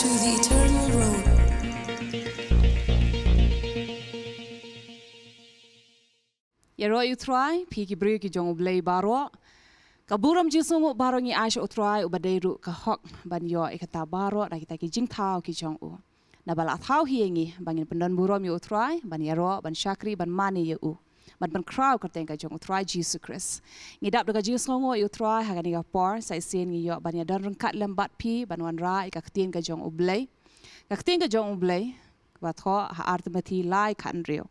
to the eternal road. Yaro utrai pi ki bri ki jong blay baro kaburam jisungu baro ngi aisha utrai ubadairu ka hok ban yo ikata baro na kita ki jing thau ki jong u na bala thau hiengi bangin pendan burom yo utrai ban yaro ban shakri ban mani yo u ban crowd kateng ka jong utrai Jesus Christ ngidap daga jisungu yo utrai hagani ga por sai sen ngi yo ban ya dan rengkat lembat pi ban wan ra ika ktien ka jong ublay ka ktien ka jong ublay wa tho ha artmati lai khan rio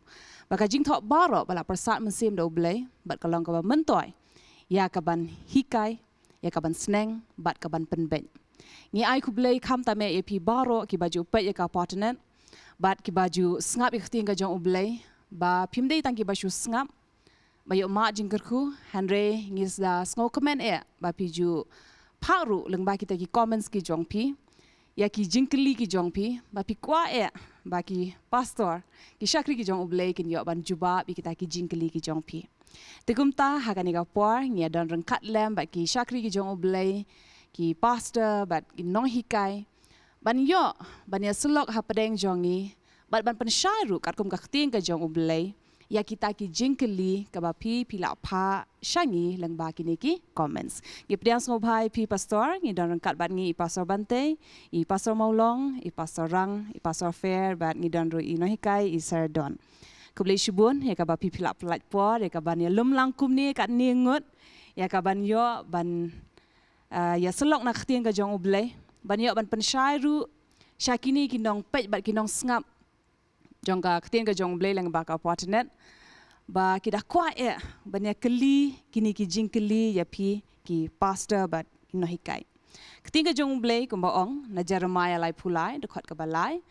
baka jing thok baro bala persat mensim do blay bat kalong ka mentoy ya kaban hikai ya kaban sneng bat kaban penben ngi ai ku blay kham ta me ep baro ki baju pe ya ka partner bat ki baju snap ik tinga jong blay ba pimdei tang ki baju snap ba yo ma jing kerku henry ngis da sngo comment ba piju paru leng ba kita ki comments ki jong pi ya ki jingkeli ki jong pi ba pi kwa ba ki pastor ki shakri ki jong ublay kin yo ban juba bi kita ki jingkeli ki jong pi tikum ta hakani ga por ngia don rengkat lem ba ki shakri ki jong ublay ki pastor bat ki nong hikai ban yo ban ya selok ha pedeng jongi bat ban pen shairu kat kum ka khting ka jong ublay ya kita ki jingkeli ka ba pi pila pha shangi leng ba ki neki comments ngi pdiang ngo bhai pi pastor ngi don rengkat bat ngi pastor bante I pastor maulong I pastor rang I pastor fair bat ngi don ru I no hikai I sardon kublai shubun ya ka ba pi pila plat por ya ka ban ya lum langkum ni kat ni ngut ya ka ban yo ban ya selok nak khtiang ka jong ublay ban yo ban pen shairu shakini ki nong pej bat ki nong ngap jong ka khtiang ka jong ublay leng ba ka partner ba kita kwa banyak keli kini ki jingkeli ya pi ki pastor bat no hikai ketika jong blay kumbaong na Jeremiah lai pulai dekat ke balai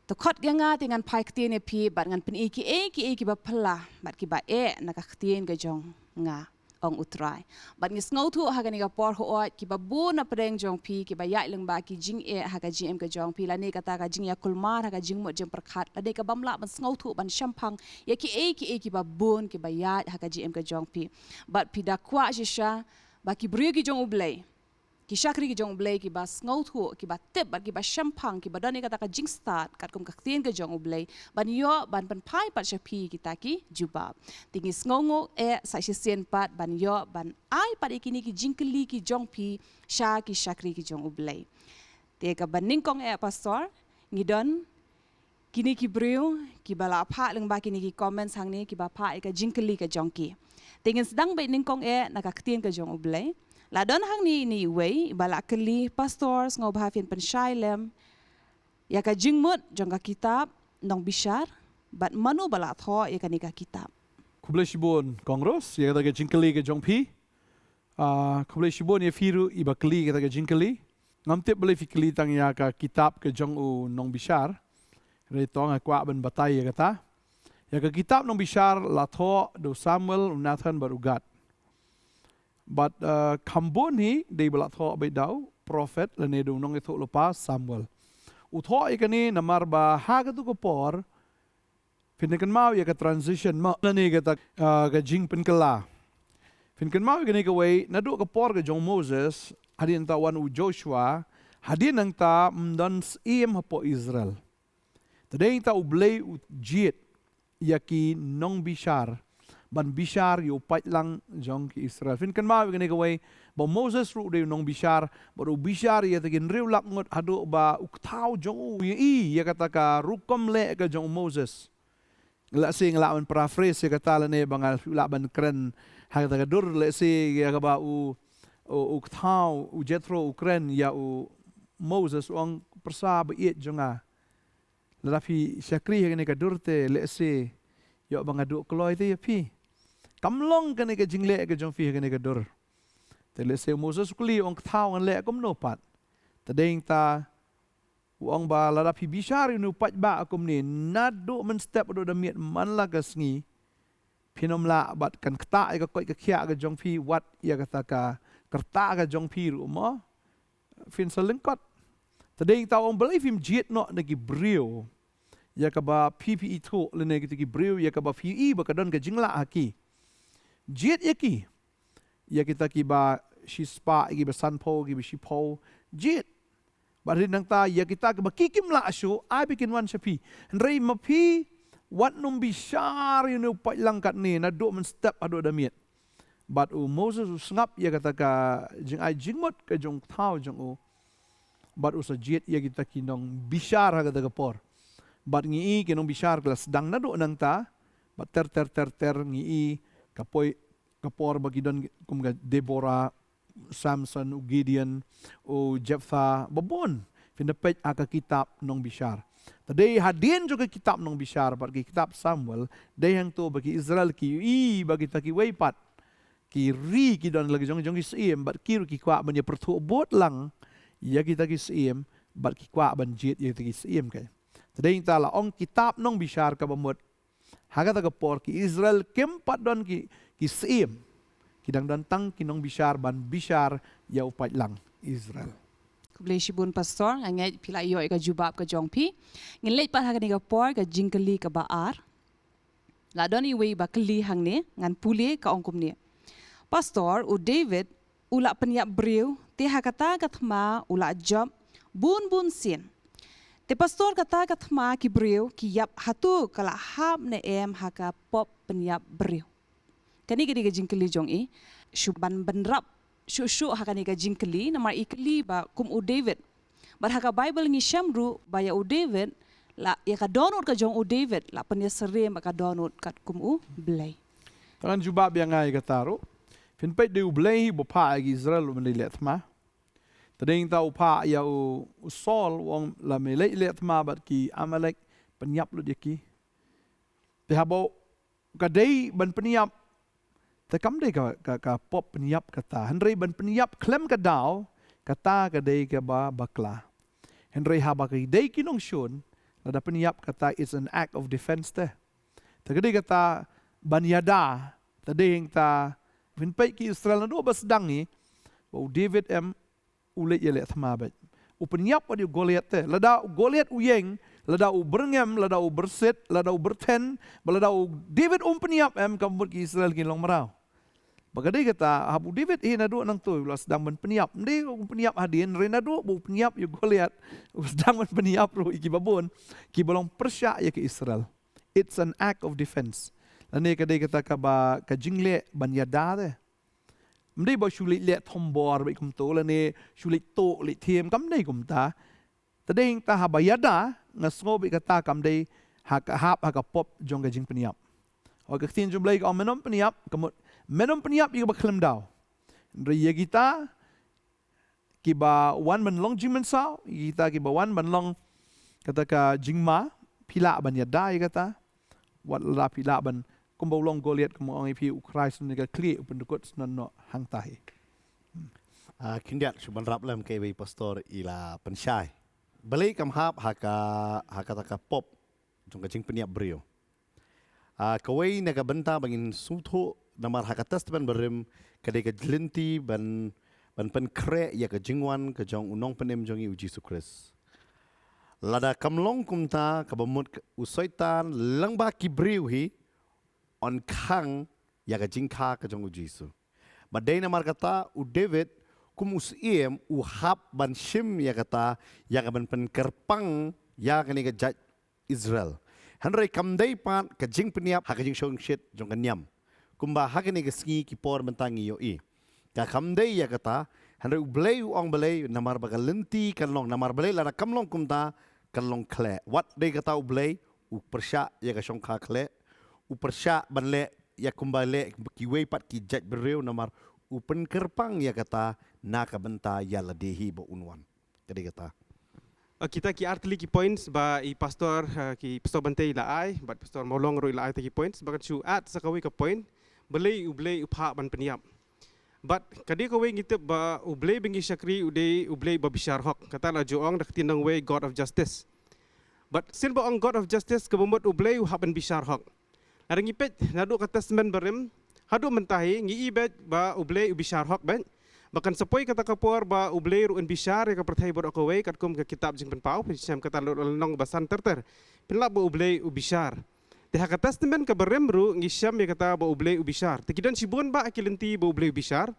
dekat ganga dengan pai ketien ya pi bat ngan pen ki ba pala bat ki ba na ka ketien ke jong nga ong utrai bat ngis ngau thu ha ga por ho ki ba bu na preng jong pi ki ba ya leng ba ki jing ha ga gm ke jong pi la ne kata ka jing ya kulmar ha ga jing mo jem perkhat la de ka bamla ban ngau thu ban shampang ya ki ba bun ki ba ya ha ga gm ke jong pi bat pi da kwa shisha ba ki bri ki jong ublay ki shakri ki jong ublay ki ba ngau thu ki ba tip bat ki ba shampang ki ba dane kata ka jing start kat kum ka tien ke jong ublay ban yo ban pen pai pat shapi kita ki jubab tingi ngongo sa sien pat ban yo ban ai pat ikini ki jingkeli ki jong pi sha ki shakri ki jong ublay te ka ban ningkong pastor ngidon kini ki briu ki bala pha leng ba kini ki comments hang ni ki ba pha ka jingkeli ka jong ki tingin sedang ba ningkong na ka tien ka jong ublay la don hang ni way bala keli pastors ngo bhafin pen shailem ya ka jingmut jong ka kitab nong bishar bat manu bala tho ya ka ni ka kitab kublai shibon kongros ya ka jingkeli ke jong pi kublai shibon ya firu iba keli ka jingkeli ngamte boleh fikli tang ya ka kitab ke jong u nong bishar re tong akwa ben batai ya kata ya ka kitab nong bishar la tho do Samuel Nathan barugat but kambon hi de bala tho be dau prophet le ne do nong itho lupa Samuel utho ikani namar ba ha ka tu ko por finkan mau ya ka transition ma le ne ka ka jing pen kala finkan mau ikani ka way na do ka por ka jong Moses hadin ta wan u Joshua hadin nang ta mdan iem hapo Israel tadeng ta ublay u jit yaki nong bishar ban bishar yo pat lang jong ki Israel fin kan ma gani gawai ba Moses ru de nong bishar ba ru bishar ya tagin riu lak ngot hado ba uktau jong ya kata ka rukom le ka jong Moses la sing la man paraphrase ya kata ne bangal la ban kren ha kata ka dur le se ya ka ba u uktau u Jethro ukren ya u Moses ong persa ba it jonga la fi shakri gani ka durte le se yo bangadu kloy te ya pi kamlong kene ke jingle ke jong fi kene ke dur te le se Moses kuli ong thau ngan le kom no pat tadeng ta wong ba la pi bishar nu pat ba akum ni nadu men step do da miet man la ka sngi phinom la bat kan kta ka koi ka khia ka jong fi wat ya ka ta ka kerta ka jong fi ru mo fin selengkot tadeng ta ong believe him jet no na ki brio ya ka ba PPE to le ne ki brio ya ka ba PE ba ka don ka jingla aki jet yaki ya kita ki ba shispa ki ba sanpo ki ba shipo jet Barin nang ta ya kita ke bakikim la asyo ai bikin wan sapi. Henry mapi wat num bishar yunu pa langkat ni na do men step ado damiet. But Moses sngap ya kata ka jing ai jingmot ke jong thau jong but sa jet ya kita kinong bishar ha kata kapor. But ngi kinong bishar kelas dang na do nang ta but ter ngi kapoy kapor bagidon kum Deborah, Samson, o Gideon, o Jephthah, babon. Pinapet aka kitab nong bishar. Tadi hadin juga kitab nong bishar, bagi kitab Samuel, dayang to bagi Israel ki bagi taki waypat. Ki ri ki don lagi jong ki siem, bat kiru ki kwa ban ya pertuobot lang, ya kita ki siem, bat ki kwa ban jet ya ki siem kay. Tadi ta la ong kitab nong bishar ka bamot. Haga taga por ki Israel kempat don ki siem. Kidang dantang kinong bishar ban bishar ya upat lang Israel. Kublay shibun pastor ngay pila iyo ka jubab ka jongpi. Ngilay pa haga ka por ka jingkali ka baar. Ladon iwe ba kali hang ni ngan puli ka ongkum ni. Pastor u David ula penyap briu ti hakata kathma ula job bun sin. Te pastor kata kathma ki briu ki yap hatu kala hab ne haka pop penyap briu. Kani ka jingkali jong syuban benrap syusyu hakani ka jingkali namar ikli ba kum u David. Bar haka Bible ngi syamru ba ya u David la ya ka download ka jong u David la penya sere maka download kat kum u blay. Tangan jubab yang ngai kataro. Pinpet de u blay bo pa agi Israel men let ma. Tading ta u pa ya u Saul wong la me let ma bat ki Amalek penyap lu ki. Te habo kadai ban penyap tekam dei ka pop penyap kata. Henry ban penyap klem ka daw kata ka dei ka ba bakla. Henry haba ka dei kinong syun lada penyap kata it's an act of defense te. Tagadi kata ban yada tading ta vinpai ki Israel na do bas dangi o David ulet yelet thmabet. U penyap wa di Goliath te. Lada Goliath uyeng lada u berngem, lada u berset, lada u berten, lada u David penyap kambut ki Israel kinong marau. Bagadai kata habu David na do nang tu ulas sedang ben penyap. Ndi penyap hadin rena do bu penyap yu Goliath sedang ben penyap ro iki babon ki bolong persya ya ke Israel. It's an act of defense. Lani kadai kata ka ba ka jingle ban yada de. Mdi ba syulit le thombor ba kum to lani syulit to li thiem kam dai kum ta. Tading ta haba yada ngasngo bi kata kam dai hap pop jong ka jing penyap. O ka tin jumlai ka menom penyap kamut menom penyap iba klem daw. Riya kita kiba wan ban long jing mensau, kita kiba wan ban long kata ka jingma pila ban yada kata. Wat la pila ban kumbaw long Goliath kumo ang ipi Christ ni ka kli upendukot no hang tahi. Kindiat suban rap lam kay pastor ila pensyai. Balik kam hap haka taka pop jong ka jing penyap brio. Kawai nagabenta bangin sutho namar haka testament berim kadai ka jlinti ban pen kre ya ka jingwan ka jong unong penem jong i Jesus Christ. Lada kamlong kumta kabamut usoitan lang ba kibriu hi on kang ya ka jingka ka jong Jesus. Badai namar kata u David kum usiem u hap ban shim ya kata ya ka ban pen kerpang ya ka ni ka judge Israel. Henry kamdai pat ka jing peniap ha ka jing shong shit jong kanyam. Kumba hakini keski kipor mentangi yo ka kamdei ya kata Henry ublay uang belay namar baga lenti kanlong namar belay lana kamlong kumta kanlong kle what day kata ublay u persya ya ka shong ka kle u persya banle ya kumbale kiwei pat ki jaj bereu namar u penkerpang ya kata na ka benta ya ladehi bo unwan jadi kata kita ki artli ki points ba i pastor ki pastor bantay laai ba pastor molong ro laai ki points bakat chu at sa kawi ka point belai ublay upha ban peniap but kadi kawi ngitip ba ublay bengi syakri ublay ba bishar hok kata la joong dak tinang way God of justice but sin ba ang God of justice kabumot ublay uha ban bishar hok arang ipet nadu ka testament barim hadu mentahi ngi ibet ba ublay ubishar hok ben bahkan sepoi kata kapor ba ublay ruan bishar ka perthai bod akaway katkum ka kitab jing penpau pisam kata nong basan terter pinla ba ublay ubishar Teha ka testament ka baremru ngi syam ya kata ba ublay ubishar. Tekidan sibun ba akilenti ba ublay ubishar.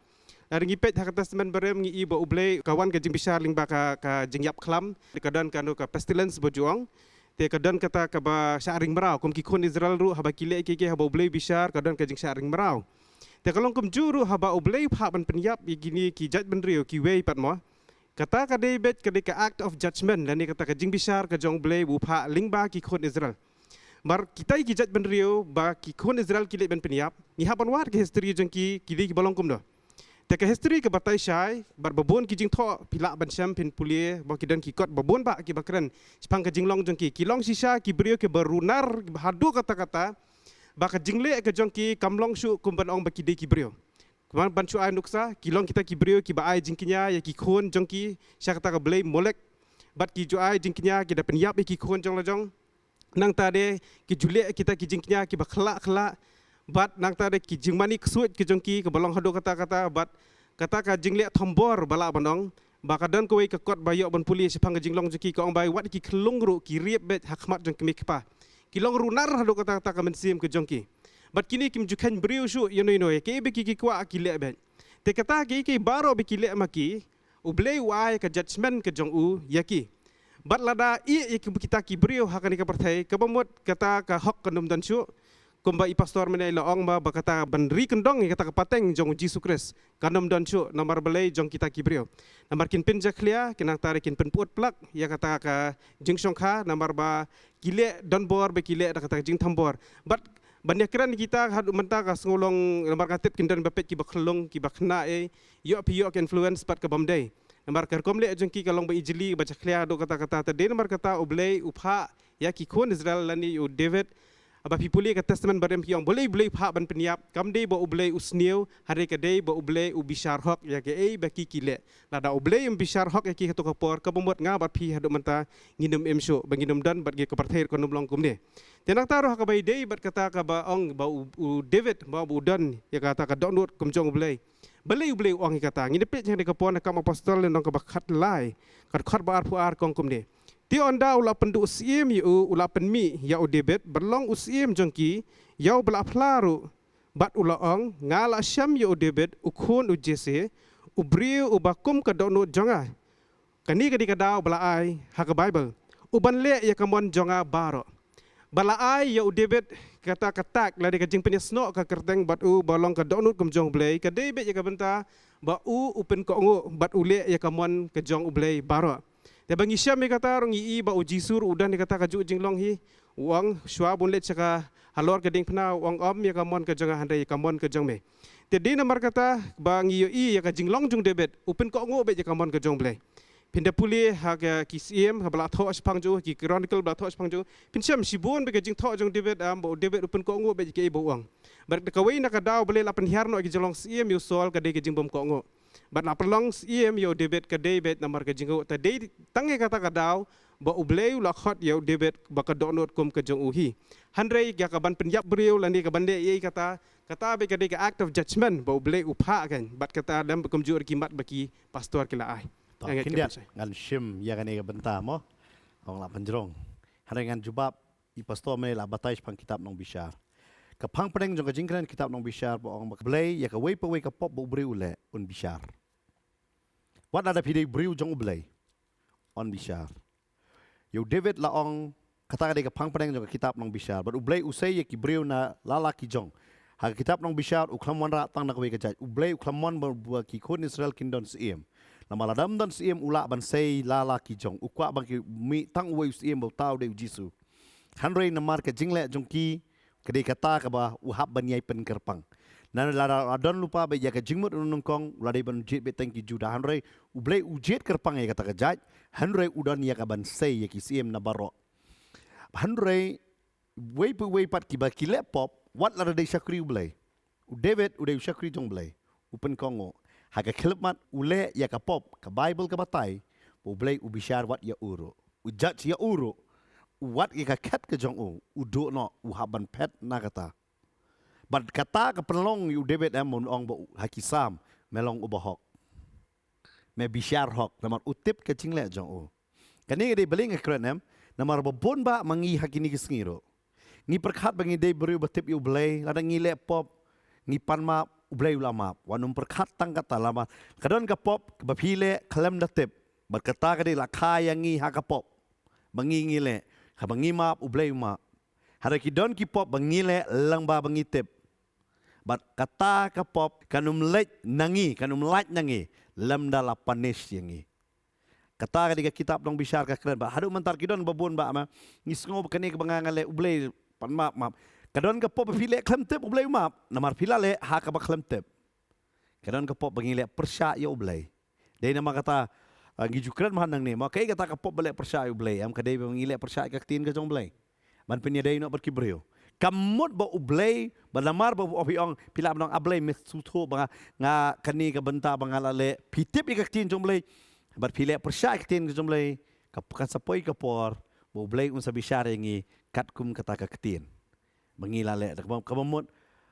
Dari ngipet hak testament berem ngi ba ublei kawan ke jing bisar ling ba ka jing yap klam kadan kanu ka pestilence bojuang te kadan kata ka ba syaring merau kum ki kon Israel ru haba kile ke haba ublei bisar kadan ka jing syaring merau te kalong kum juru haba ublei pha ban penyap gini ki judge ben rio ki wei pat mo kata ka David ka ka act of judgment dan kata ka jing bisar ka jong ublei bu pha ling ba ki kon Israel mar kita ki judge ben rio ba ki kon Israel kile ben penyap ni haban war ke history jong ki kili ki balong kum do Teka history ke batai syai, babon ki jing tho pilak ban syam pin pulie, ba ki dan ki kot babon ba ki bakren, sepang ke jing long jong ki long sisa ki brio ke berunar hadu kata-kata, ba ke jing le ke jong ki kamlong su kumban ong ba ki de ki brio. Kuman ban su ai nuksa, ki long kita ki brio ki ba ai jing kinya ya ki khon jong ki, sya kata ka blei molek, bat ki ju ai jing kinya ki da penyap ki khon jong la jong. Nang tade ki jule kita ki jing kinya ki ba khala bat nang tade ki jingmani ksuit ki jongki ke balong hado kata-kata bat kata ka jingle thombor bala bandong bakadan ko ke kot bayok ban puli sepang ke jinglong jeki ko ong bai wat ki klung ru ki riep bet hakmat jong kemi kpa ki long runar hado kata-kata ka mensim ke jongki bat kini kim jukan briu su yono ke be ki kwa ki le bet te kata ki baro be ki le maki ublei wai ka judgment ke jong u yaki bat lada i kita ki briu hakani ka partai ke bomot kata ka hok kanum dan su kumba i pastor menai laong ba bakata banri kendong kata kapateng jong Yesus Kristus kanom don chu nomor belai jong kita kibrio nomor kin pin jaklia kinang tarik kin pin puat plak ya kata ka jing songkha nomor ba kile don bor be kile kata jing tambor but banyak kiran kita hadu menta ka ngolong nomor katip kin dan bapet ki bakhlong ki bakna yo pi yo influence pat ka bamdai nomor kar komle jong ki kalong ba ijli ba jaklia do kata-kata tade nomor kata oblei upha ya ki kon Israel lani yo David aba pipuli ke testament barem yang boleh pha ban penyap kamde bo ublei usniu hari kedai bo ublei ubishar hok ya ke baki kile lada ublei ubishar hok ya ki to kapor ka bomot nga bat phi hadu menta nginum emso banginum dan bat ge ke parter ko nomlong kumne tenang taruh ka bai dei bat kata ka ba ong ba David ba udan ya kata ka download kumjong ublei ublei ong kata ngidepet yang de kapor ka apostol nong ka bakhat lai kat khat ba ar kong kumne Ti onda ula pendu usiem yu ula penmi ya David berlong usiem jongki ya bela plaru bat ula ong ngala syam ya David ukun ujese ubriu ubakum ka dono jonga kani kadi kadau bela ai ha ka Bible uban le ya kamon jonga baro bala ai ya David kata katak ladi ka jing penyesno ka kerteng bat balong ka dono kum jong blei ka David ya ka benta ba upen ko ngo bat ule ya kamon ka jong ublei baro Te bangi syam kata rong i ba ujisur udan kata ka ju jinglong hi uang shwa bunlet chaka halor ka ding pna uang ya kamon ka janga handai kamon ka jong me. Te di namar kata bangi i ya ka jinglong jung debet upen ko ngo be ya kamon ka jong ble. Pinda puli ha ka kisiem ha bala tho spang ju ki chronicle bala tho spang ju pin syam sibun be ka jing tho jong debet bo debet upen ko ngo be ke bo uang. Bar ka wei na ka daw bele la pen hiarno ki jinglong siem yu sol ka de ka jing bom ko ngo. But na perlong iem yo David ke David namar ke jinggo ta David tangi kata kadau ba ublei la khot yo David ba ka donot kum ke jong uhi handrei ya ka ban penyap brio lani ka bande ye kata be ke de act of judgment ba ublei upha kan bat kata dam kum jur kimat baki pastor kila ai Kindiat ngan shim ya kan ega benta mo ong la penjrong handrei ngan jubab i pastor me la batai pang kitab nong bishar kapang pedeng jong ka jingkran kitab nong bishar ba ong blei ya ka wei ka pop ba ubreu le un bishar What ada pidei briu jong ublei on bishar. Yo David la ong kata ka pang pedeng jong kitab nong bishar. But ublei usai ye ki briu na lala ki jong. Ha kitab nong bishar uklamon ra tang na ka jaj. Ublei uklamon ba ki kon Israel kindon siem. Nama ladam don siem ula ban sei lala ki jong. Ukwa bang ki mi tang uwe siem ba tau de Jisu. Handrei namar ka jingle jong ki kedai kata ka ba uhab ban yai pen kerpang. Nan la adon lupa be ya ka jingmut unung kong ladai ban jet be tangki juda hanrei ublei ujet kerpang ya kata ka jaj hanrei udan ya ka ban sei ya ki siem na baro hanrei wei pat ki ba ki laptop wat la dai syakri ublei David udai syakri jong blei upen kongo ha ka khilmat ule ya ka pop ka Bible ka batai ublei ubishar wat ya uru ujat ya uru wat ya ka kat ka jong udu no uhaban pet na kata But kata ka penlong yu David mon ong bo hakisam melong ubahok. Me bishar hok namar utip ke cingle jong Kani de beling ekrenem namar babon ba mangi hakini kisngiro. Ni perkhat bangi de beru batip yu blay ladang ngi laptop ni pan ma ublay ulama wanum perkat tang kata lama kadon ka pop bapile kalem datep berkata kadi lakha yangi ha ka pop bangingile ha bangima ublay ma hara kidon ki pop bangile lang ba bangitep bat kata ka pop kanum lej nangi kanum laj nangi lam dala panis yangi kata kadi ka kitab dong bishar ka keren ba hadu mentar kidon babun ba ma ngisngo kani ka bangangale ublay pan map kadon ka pop bapile kalem tep ublay map namar pilale ha ka ba kalem tep kadon ka pop bangile persya ya ublay dai nama kata ngijukran mahanang ni makai kata ka pop balik persya ublay am kadai bangile persya ka tin ka jong blay man penyadai no berkibreo kamut ba ublay balamar ba opiong pila nong ablay misuto ba nga kani ka benta bangalale pitip ka tin jong blay bar pile persya ka tin ka jong blay kapakan sapoy ka por ublay unsa bisyare ngi katkum kata ka tin bangilale kamut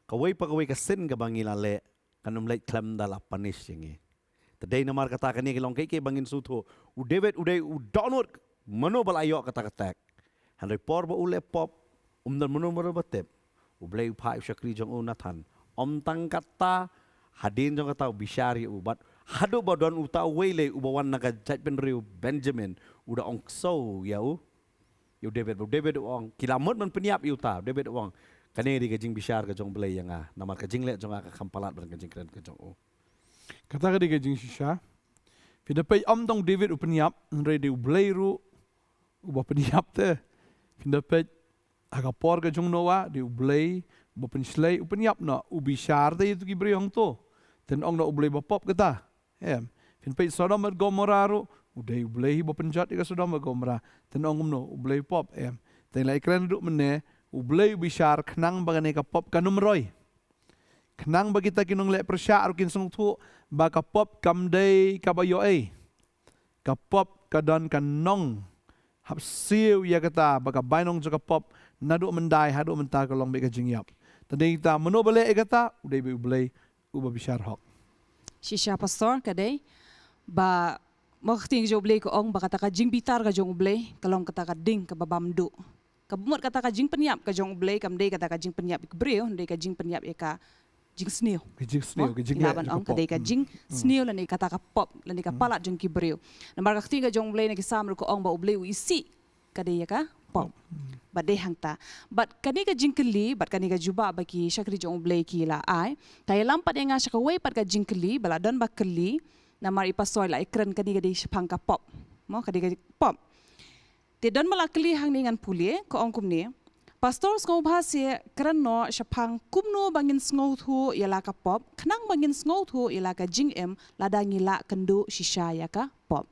kaway pa kaway ka sin ka bangilale kanum lay klam dala panis ngi Tadai namar kata kani kilong kay bangin suto. U David uday u donut mano balayo kata katak. Hanray por ba ule pop umdan mano mano batep. U blay pa syakri jong unatan. Tang kata hadin jong kata bisyari ubat. Hado ba don uta wele ubawan naga jat penriu Benjamin uda ong so ya u. Yu David ong kilamot man peniap yu ta David ong kani di kajing bisyar ka jong blay yang namar kajing le jong ka kampalat ban kajing kren ka jong u. Kata ka di ka jing shisha. Pindapay tong David upanyap. Nre di ublay ru. Uba panyap te. Pindapay agapor ka jong Noah. Di ublay. Uba panslay. Upanyap na. Ubishar te ito kibre yung to. Ten ong na ublay bapop kata. Pindapay Sodom at Gomorrah ru. Uday ublay uba panjat ika Sodom at Gomorrah. Ten ong no ublay pop. Ten lai kren duk mene. Ublay ubishar kenang bagane ka pop kanumroy. Kenang bagi kita kinong le persya aru kin sung tu ba kapop kamday kabayo kapop kadon kanong hapsiu ya kata baka bainong jo kapop nadu mendai hadu mentar kalong be kajingyap tadi kita meno bale kata udai be ulay uba bishar hok Shisha pastor kadai ba makting jo blay ko ong ba kata ka jing bitar ka jong blay kalong kata ka ding ka babamdu kabumot kata ka jing penyap ka jong blay kamday kata ka jing penyap ikbreo ndai ka jing penyap ka jing sneo kajing sneo kajing laban ong kadai ka jing sneo lani kata ka pop lani ka palat jong kibreo nambar ka tinga jong blay na kisamro ko ong ba ublay isi kadai ka pop badai hangta but kani ka jing keli but kani ka juba baki syakri jong ublay kila ai tay lampat nga syaka way pat ka jing keli baladon ba keli namar ipasoi la ikren kani ka di syapang ka pop mo kadi ka pop te don malakeli hang ningan pulie ko ong kumni pastor ngau bahasa kerana syapang kumno bangin ngau thu ialah ka pop kenang bangin ngau thu ialah ka jing lada ngila kendu shisha ya ka pop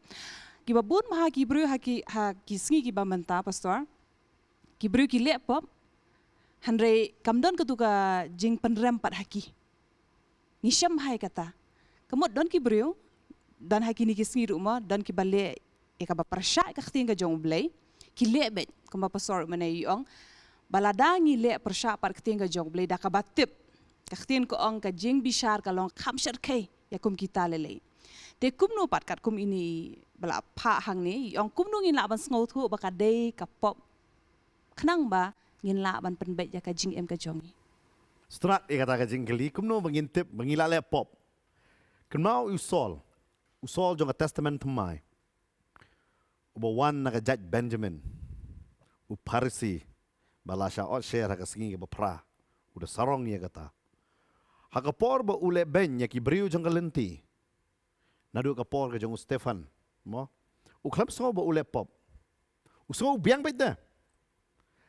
kibabun maha kibru haki sngi kibamenta pastor kibru ki le pop hanre kamdon ketuka jing penrem pat haki nisham hai kata kamot don kibru dan haki ni kisngi rumah dan kibale ka baparsha ka khting ka jong blay ki le bet kamba pastor manay yong baladangi le persya par keting ka jong blay da ka batip kaktin ko ong ka jing bishar ka long khamshar kay yakum kita lele te kumno pat kat kum ini bala pha hang ni ong kumno ngin laban ngau thu ba ka dei ka pop khnang ba ngin laban penbet ya ka jing ka jongi Strat kata ka jing keli kumno mengintip mengila le pop kenau usol jong ka testament mai uba wan na ka judge Benjamin u Parisi balasha ot share haka singi ke bapra udah sarong ya kata haka por ba ule ben ya ki briu jong kalenti nadu ka por ke jong Stefan mo u klap so ba ule pop u so biang bait da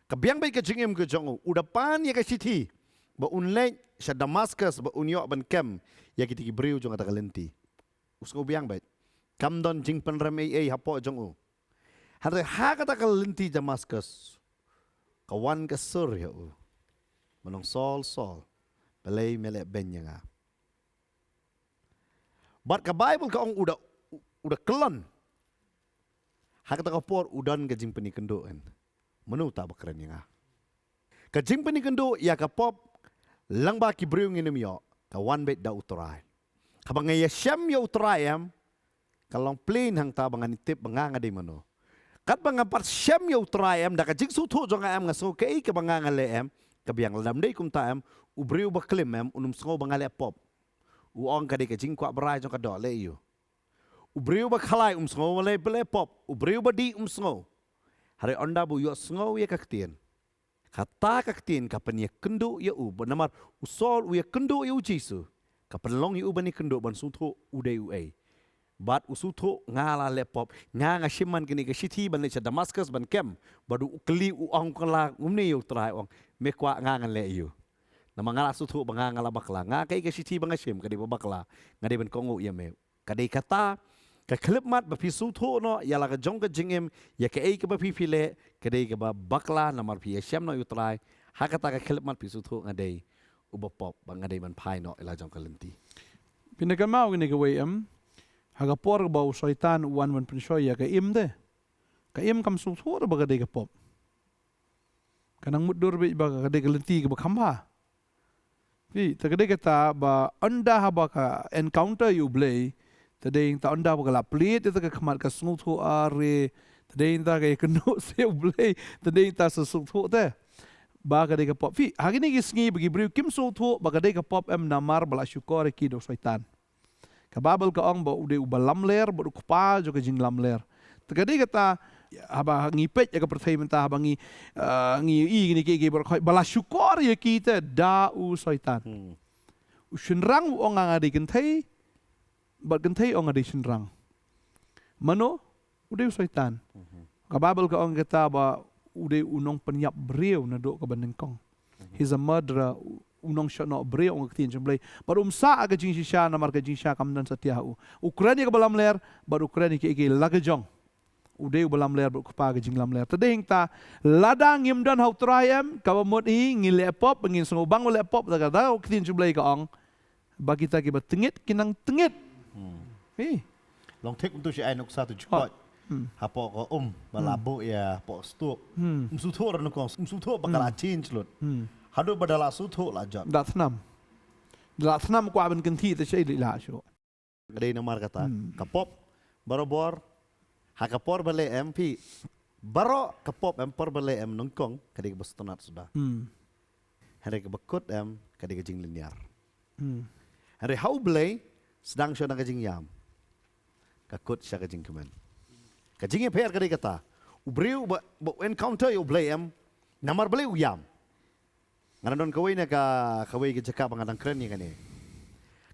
ka biang bait ke jingem ke jong udah pan ya ka city ba unle sha Damascus ba unyo ban kem ya ki briu jong kata kalenti u so biang bait kam don jing penrem hapo jong u hare ha kata kalenti Damascus kawan kesur ya u manong sol balay melek benyanga bat ka Bible ka ong udah kelon hak ta kapor udan ka jing penikendo en menu ta bakran nga ka jing penikendo ya ka pop lang ba ki briung inem yo ka wan bet da utorai ka bangaya syam yo utorai am kalong plain hang ta bangan tip banganga de mano kat bangapat syam yo utorai am da ka jing su thu jong am nga so kay ka banganga le am ka biang lam dei kum ta am ubriu ba klim am unum sngo bangale pop uang kadai ke jing kwa berai jong kadol le you. Ubriu ba khalai sngo le bele pop, ubriu ba di sngo. Hari onda bu yo sngo ye kaktien. Kata kaktien kapan ye kendu ye u benamar usol u ye kendu ye u jisu. Kapan long ye u bani kendu ban sutho udai u ai. Bat usutho ngala le pop nga shiman kini ke city ban le Damascus ban kem badu ukli u ong kala umni yo trai ong me kwa nga le you. Nama ngala sutho banga ngala bakla nga kai ke city banga shim kadi bakla ngadi ban kongo ye me. Kadi kata ka klip mat ba pisu tho no ya la ka jong ka jingem ya ka ei ka ba pipile ka dei ka ba bakla na mar pi syam no utrai ha ka ta ka klip mat pisu tho ngadei uba pop ba ngadei man pai no ila jong ka lenti Pinakan mau gini ka wayam. Haga por ba syaitan wan wan pensoi ya ka im de. Ka im kam su tho ba ka dei ka pop. Kanang mudur be ba ka dei ka lenti ka ba khamba. Pi ta ka dei ka ta ba anda ha ba ka encounter you play. Tadeng ta anda bagala plate ita ka khamat ka snuthu are tadeng ta ka keno se blay tadeng ta susuthu te ba ka de ka pop fi hagini gi sngi bagi bri kim suthu ba ka de ka pop em namar bala syukor ki do syaitan ka babel ka ong ba ude ubalam ler ba ku pa jo ka jing lam ler ta ka de ka ta haba ngipet ya ka perthai menta haba ngi i gini ki bala syukor ye ki te da u syaitan ushinrang u ong ngadi kentai bat gentai ong addition rang. Mano udah syaitan. Kababel ka ong kata ba udah unong penyap beriau na do ka bandengkong. He's a murderer unong shot no beriau ong ketien jemblay. Bar sa aga jing shisha na mar ka jing sha kam dan satia u. Ukraini ka balam ler bar Ukraini ki lagajong. Udah balam ler bar kupa ka jing lam ler. Tadeng ta ladang yim dan hau trayam ka mod i ngile pop ngin sungubang le pop ta ka ketien jemblay ka ong. Bagi ta ki ba tengit kinang tengit. long tek untuk si ai nok satu jukot hapo ko balabo ya po stuk sutho ran ko sutho bakal change lot hado badala sutho la jot Datnam kwa ben kenti te shay la sho. gade na mar kata kapop barobor hakapor bale MP baro kapop empor bale em nongkong kadi bastonat sudah hari ke bekut em kadi ke jing linear hari how bale sedang siya na kajing yam. Kakut siya kajing kuman. Kajing yung pair kadi kata. Ubriw ba encounter yung blay em. Namar blay uyam. Nga doon kaway na kaway kajaka pangadang kren niya kani.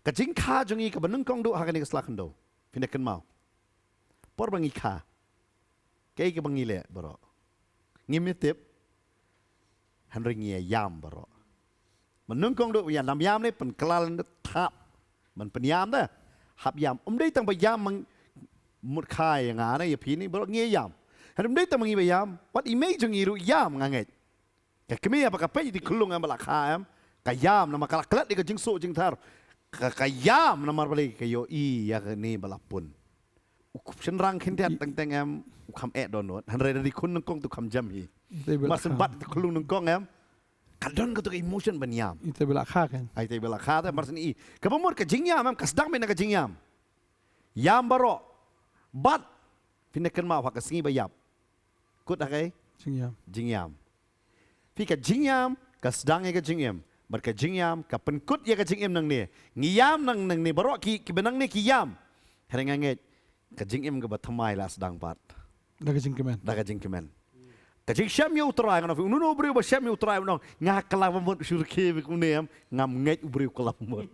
Kajing ka jong i kabanung kong do hakani kaslakan do. Pinakan mau. Por bang ika. Kaya ka bang ile baro. Ngimitip. Henry ngiya yam baro. Manung kong do uyam. Nam yam ni penklalan tap. Man penyam dah. Hab yam. Day tang bayam mang mut khai yang ana ya pini bro nge yam. Hadum day tang mangi bayam. What image ng iru yam nganget. Ka kemi apa ka pe di kulung am bala khaam. Ka yam na makalaklat di ka jing so jing tar. Ka yam na mar bali ka yo i ya ni bala pun. Ukup senrang kintiat teng am ukam donot. Han re di kun nang kong tu kam jam hi. Masen bat di kulung nang kong am. Kadon ko to emotion ban yam. Ite bela kha kan. Ay tay bela khata marsin i. Kabamur ka jingyam am kasdang me na ka jingyam. Yam baro. Bat pinakan ma ka singi bayap. Kut akay Jingyam. jingyam. Pi ka jingyam kasdang ka jingyam. Bar ka jingyam ka penkut ya ka jingyam nang ni. Ngiyam nang ni baro ki benang ni ki yam. Harenganget ka jingyam ka bathamay la sedang bat. Daga jingkemen. Daga jingkemen. Kajing syam yu try ngono ununo bri ba syam yu try ngono nga kalamot surke bi kunem ngam nget bri kalamot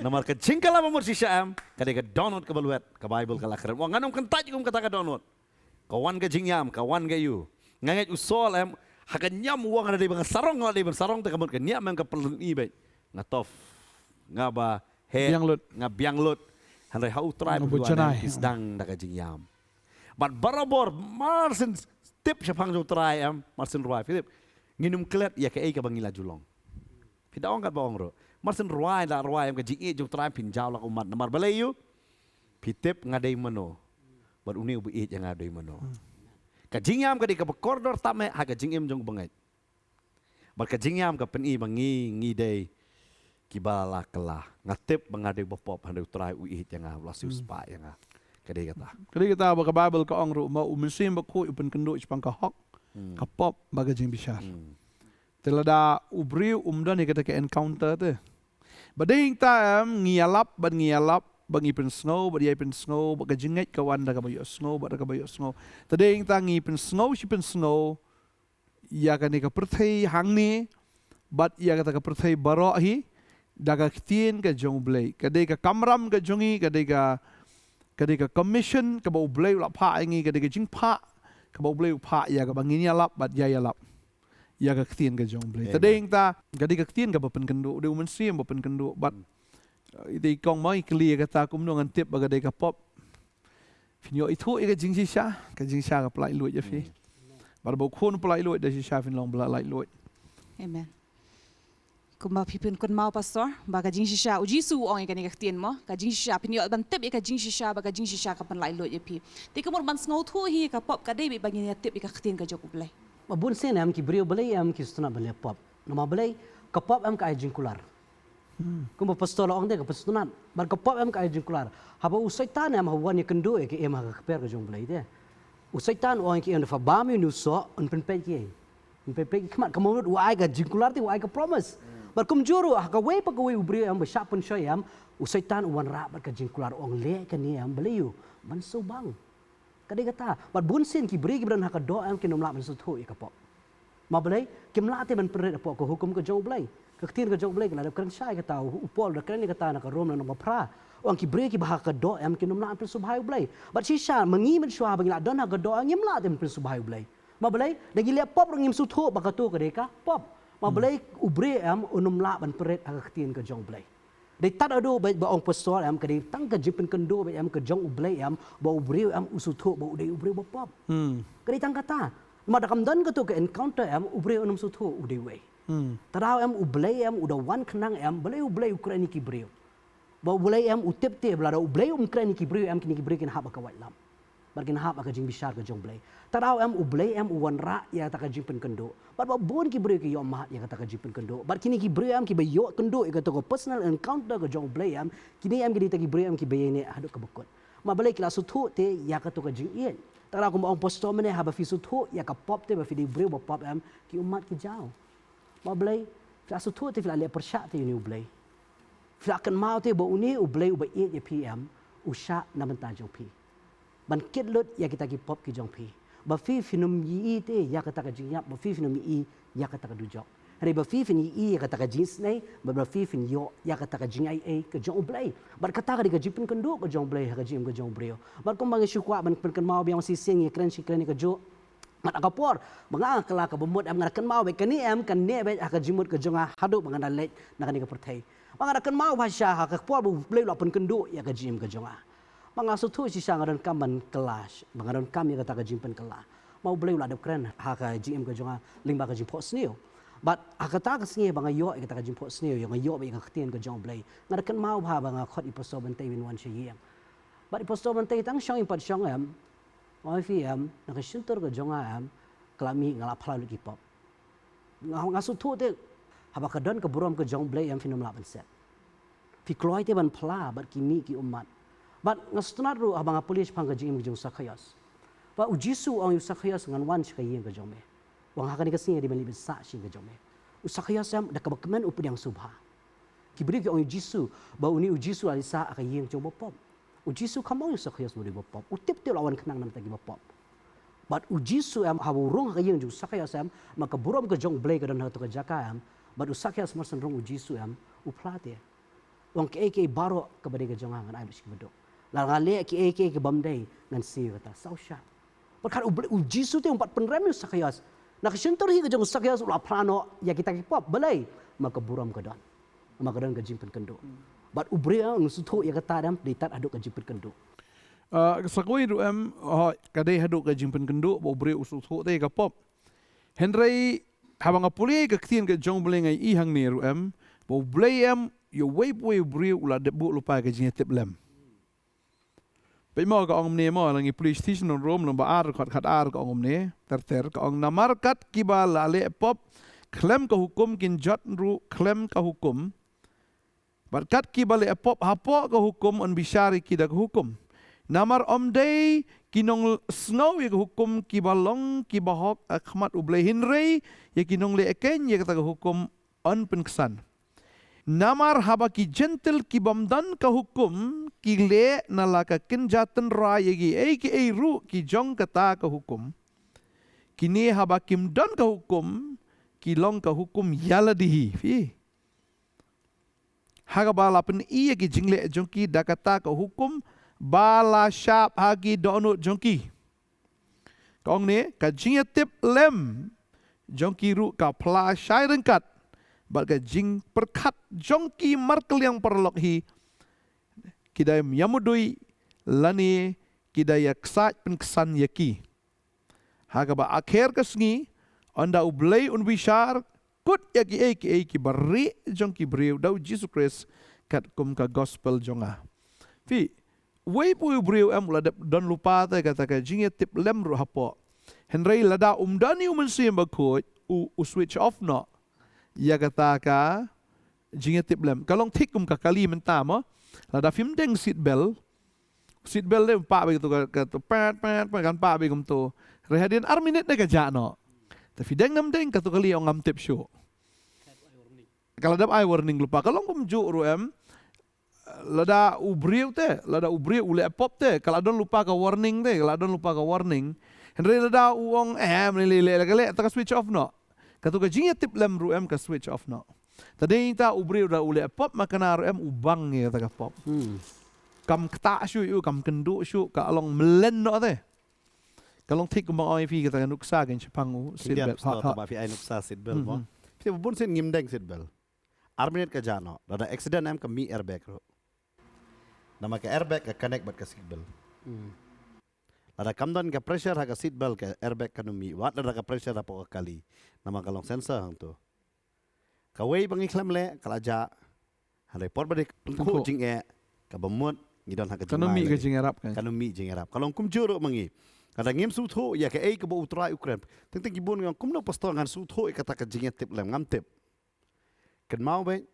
namar kajing kalamot si syam kade ka download ka balwet ka bible ka lakran wa nganom kan taj kum kata ka download kawan ka jingyam kawan ka yu nganget usol em hakan nyam wa ngade bang sarong ngade bang sarong ta kamot ka nyam ka pelun ibe ngatof ngaba he ngabiang lut hanre hau try bu isdang da ka jingyam but barabor marsin tip siya pang jo try am Martin Roy Philip nginum klet ya ka ka bangila julong pidaong kat baong ro Martin Roy la Roy am ka ji jo try pinjaw la umat namar balayu pitip ngadai mano bar uni ubi yang ngadai mano ka jingyam ka di ka korridor tame ha ka jingim jong bangai bar ka jingyam ka peni bangi ngidai kibala kala ngatip bangadai bopop handai try ui yang lasu spa yang Kadi kita ba ka Bible ka ong ro ma umisim ba ko upen kendo ispang ka hok ka pop baga jing bisar. Telada ubriu umdan ni kita ke encounter te. Bading ta ngialap bangi pen snow bad yai pen snow bad jingai kawan da kabayo snow bad kabayo snow. Tading ta ngi pen snow si pen snow ya kan ka perthai hangni bad ya ka perthai baro hi daga ktien ka jong blai kadai ka kamram ka jongi kadai ka commission ka bau blai la pha ngi kadai ka jing pha ka bau blai pha ya ka bangini alap bad ya alap ya ka ktien ka jong blai. Tading ta kadai ka ktien ka bapen kendo de umen sim bapen kendo bad Iti kong mai kli kata kum nong antip baga dei ka pop. Finyo itu ka jing sha ka plai luit ya fi. Bar bo khon plai luit da sha fin long bla lai luit. Amen. Kumba pipin kun mau pastor baga jing shisha uji su ong ka ni ka tien mo ka jing shisha pinyo ban tip ka jing shisha baga jing shisha ka pan lai luit ya pi. Ti kumur ban sngo thu hi ka pop ka dei bagi ni tip ka tien ka jok blai. Mabun sen am ki brio belai am ki stuna belai pop. Nama belai ka pop am ka ai jingkular. Kumba pastor ong de ka pastunan. Bar ka pop am ka ai jingkular. Haba usaitan am hawan ni kendo ke em ha ka per ka jong belai de. Usaitan ong ki en fa bami nu so un pen pe ki. Un pen pe ki kmat ka mo u ai ka jingkular ti u ai ka promise. Bar kum juru ka we pa ka we u brio am ba sha pun shoy am usaitan wan ra bar ka jingkular ong le ka ni am belai yu. Man so bang. Kadai kata, bar bun sen ki beri ki beran hak do am ki nomla man su thu ka pop. Ma belai kim la te ban peret pop ko hukum ka jong belai. Ka tin ka jong belai ka la kran shai ka tau upol da kran ni kata na ka rom na no pra. Ong ki beri ki bah ka do am ki nomla am prin subhai belai. Bar si sha mangi man shwa bang la don hak do am yim la te prin subhai belai. Ma belai da gi le pop rong yim su thu ba ka tu ka de ka pop. Ma belai ubre am nomla ban peret hak tin ka jong belai. Dei tat ado ba ong pastor am kadai tang ka jipen kendo ba am ka jong ublei am ba ubreu am usutho ba udei ubreu ba pop. Kadai tang kata ma da kam don ka to ka encounter am ubreu num sutho udei we. Tadau am ublei am uda wan khnang am belai ublei ukraini ki breu. Ba ublei am utep te bla da ublei ukraini ki breu am kini ki breu kin haba ka wait lam. Barkin haba ka jing bishar ka jong blei. Tadau am ublei am uwan ra ya ta ka jipen kendo. Ba bon ki breu ki yo mahat ya ta ka jipen kendo. Bar kini ki breu am ki ba yo kendo ya to ko personal encounter ka jong blei am kini am ki ta ki breu am ki ba ne hadu ka bukot. Ma belai kila su thu te ya ka to ka jing ien. Tadau ko ong postor mene haba fi su thu ya ka pop te ba fi di breu ba pop am ki umat ki jao. Ma belai kila su thu te fila le persha te ni ublei. Fila kan mau te ba uni ublei ba e ya PM usha na banta jong pi. Ban kit lut ya kita ki pop ki jong pi. Ba fi finum yi te ya kata ka jing yap ba fi finum yi ya kata ka dujok. Hari ba fi fin yi ya kata ka jing snai ba fi fin yo ya kata ka jing ai ka jong blai. Bar kata ka di ka jipin kendo ka jong blai ka jing ka jong breo. Bar kum bang syukwa ban kan mau biang si sing ya kren si kren ka jo. Mat akapor banga kala ka bumut am kan mau be kan ni am kan ne be ka jimut ka jong hadu bang na let na kan ka perthai. Bang kan mau bahasa ka por bu blai lo pun kendo ya ka jing ka jong Mga sutu si siya ngaron kaman kelas, ngaron kami kata ka jimpen kelas. Mau beli ulah keren haka GM ka jonga limba ka jimpot sneo. But akata ka sneo banga yo kata ka jimpot sneo yung yo ba ka ktien ka jong beli. Ngarakan mau ba banga khot iposto bantay win wan siya. But iposto bantay tang siyang impad siyang am. Oi fi am nakasuntor ka jonga am klami ngala phala ki pop. Nga sutu te haba ka don ka burom ka jong beli am finum laban set. Fi kloy te ban phala bat kimi ki umat. But ngastunar ru abang polis pang kajing jong sakhayas. Ba ujisu ang sakhayas ngan wan sikayeng ka jome. Wang hakani kasi di bali sa sing ka jome. Usakhayas am da kabakman updang subha. Kibri ki ang ujisu ba uni ujisu alisa akayeng jong bopop. Ujisu kamong sakhayas mo di bopop. Utip ti lawan kanang nam tagi bopop. But ujisu am hawurong akayeng jong sakhayas am makaburom ka jong blay ka dan hato ka jaka am. But usakhayas marsan rong ujisu am uplate. Wang ke baro ka bade ka jong ngan ay bisik bedok. Lalu ki ke bamdai ngan si kata sausha. Perkara ujisu te umpat penrem sakhayas. Nak sentor hi ke jong sakhayas ulah prano ya kita ki pop balai maka buram ka don. Maka don ka jimpen kendo. Bat ubrea ngsutu ya kata dam ditat aduk ka jimpen kendo. Sakoi ru am kadai haduk ka jimpen kendo bo bre usutu te ka pop. Henry habang apuli ka ktien ka jong blengai I hang ni ru am bo blem yo way bre ulah debu lupa ka jing tip lem. Pe mo ka ong ne mo langi police station on rom no ba ar khat ar ka ong ne ter ka ong namar kat kiba lale pop klem ka hukum kin jot ru klem ka hukum bar kat kiba le pop hapo ka hukum on bishari kidak hukum namar day kinong snow ye hukum kiba long kiba hok akhmat uble hinrei ye kinong le eken ye ka hukum on penksan Namar haba ki gentle ki bamdan ka hukum ki le nalaka kinjatan raya gi ru ki jong kata ka hukum. Kini haba kim dan ka hukum ki long ka hukum yala dihi. Fi. Haga bala pen iya ki jingle jongki da kata ka hukum bala syap hagi donut jongki. Kong ni ka jingya tip lem jongki ru ka pla syai rengkat. Baga jing perkat jongki markel yang perlok hi kidai yamudui lani kidai yaksat penkesan yaki haga ba akhir kesngi anda ublay unbishar kut yaki eki bari jongki beriu dau Jesus Christ kat kum ka gospel jonga fi wei pu beriu am ladap don lupa ta kata ka jing tip lem ru hapo henry lada umdani umensim bakut switch off no ia kata ka jinga tip lem kalong tik kum ka kali mentam lada film deng seat belt le pa begitu ka pat kan pa be kum tu rehadian arminit de ka jano tapi deng nam deng ka tu kali ong am tip show kalau dap ai warning lupa kalong kum ju ru em lada ubriu ule pop te kalau don lupa ka warning henry lada uong le ta switch off no katu ka jinga tip lem ru em ka switch off no. Tadi ta ubri udah ule pop makana ru em ubang ya ta ka pop. Kam kta syu yu kam kendu syu ka along melen no te. Kalong tik ma oi fi ka nuksa gen chipangu Kindiat pastor ta ba fi ai nuksa seatbelt mo. Fi bun sen ngimdeng seatbelt. Arminet ka jano, ada accident em ka mi airbag ro. Nama ka airbag ka connect bat ka seatbelt. Ada kamdan ka pressure ha ka seatbelt ka airbag ka numi. Wat ada ka pressure apa kali. Nama kalong sensor hang tu. Kawai bangi klam le kalaja. Han report bade ku jing ka bemut ngidon ha ka jing. Kanumi ka jing arab kan. Kanumi jing arab. Kalong kum juro mangi. Kada ngim su tho ya ka ka bo utrai Ukraine. Teng gibun ngam kum no pastor ngan su tho kata ka jing tip lem ngam tip. Ken mau be.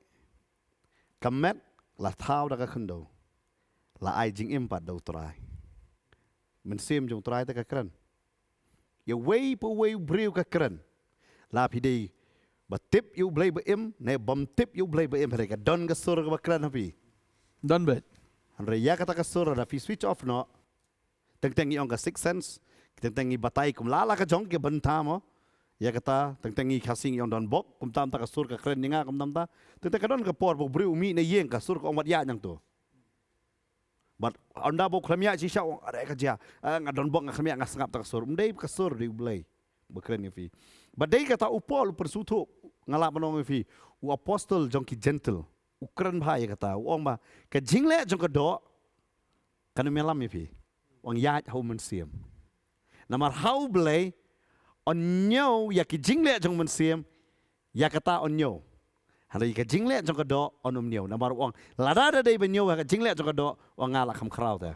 Kamet la thau da ka khndo. La ai jing impat da utrai. Men sim jong utrai ta ka kran. Ya wei po wei breu ka kran. La pidei ba tip you blay ba im ne bom tip you blay ba im ka don ka sur ka kran hapi Don bet. andre ya kata ka sur da fi switch off no teng i on ka six sense teng i batai kum lala ka jong ke banta mo ya kata teng i khasing on don bok kum tam ta ka sur ka kran ninga kum tam ta teng ka don ka por bo breu mi ne yeng ka sur ka ong wat ya nyang tu but anda bo khamya chi sha ada ka ja ngadon bok ngamya ngasngap ta ka sur umdei ka sur di blay bakren ni fi badai kata upol persutu ngalap menong fi u apostle jong ki gentle ukran bhai kata ong ba ka jingle jong ka do kan melam fi ong ya hau men siam namar hau blay on nyo ya ki jingle jong men siam ya kata on nyo hari ka jingle jong ka do on nyo namar ong lada dai ben nyo ka jingle jong ka do ong ngala kham khrau ta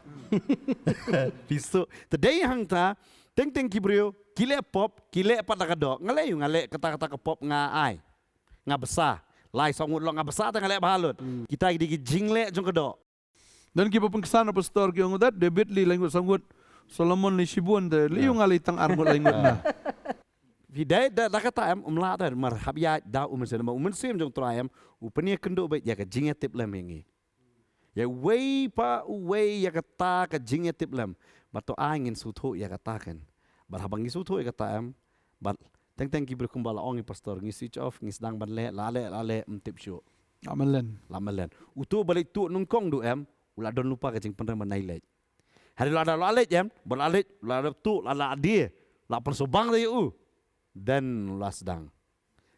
pisu today hang ta teng kibrio kile pop kile pada kado ngale kata ke pop nga ai nga besar lai songut lo nga besar ta ngale balut kita di jingle jong kado Dan kipa pengkesan pastor ki ongudat David li langut sanggut Solomon li sibun de li yung ali tang armut langut na. Vidai da kata em umla ta mar habya da umen sim jong traem upenia kendo bet ya ka jinge tip lem ngi ya wei pa wei ya kata ka jinge tip lem bato angin sutho ya kata kan barhabang sutho ya kata em bat teng ki berkumbala ongi pastor ngi switch off ngi sedang ban lale tip show lamalan utu balik tu nungkong du em ula don lupa ka jing penrem nailej hari lada lalej em bolalej lada tu lala dia la persobang de u dan la sedang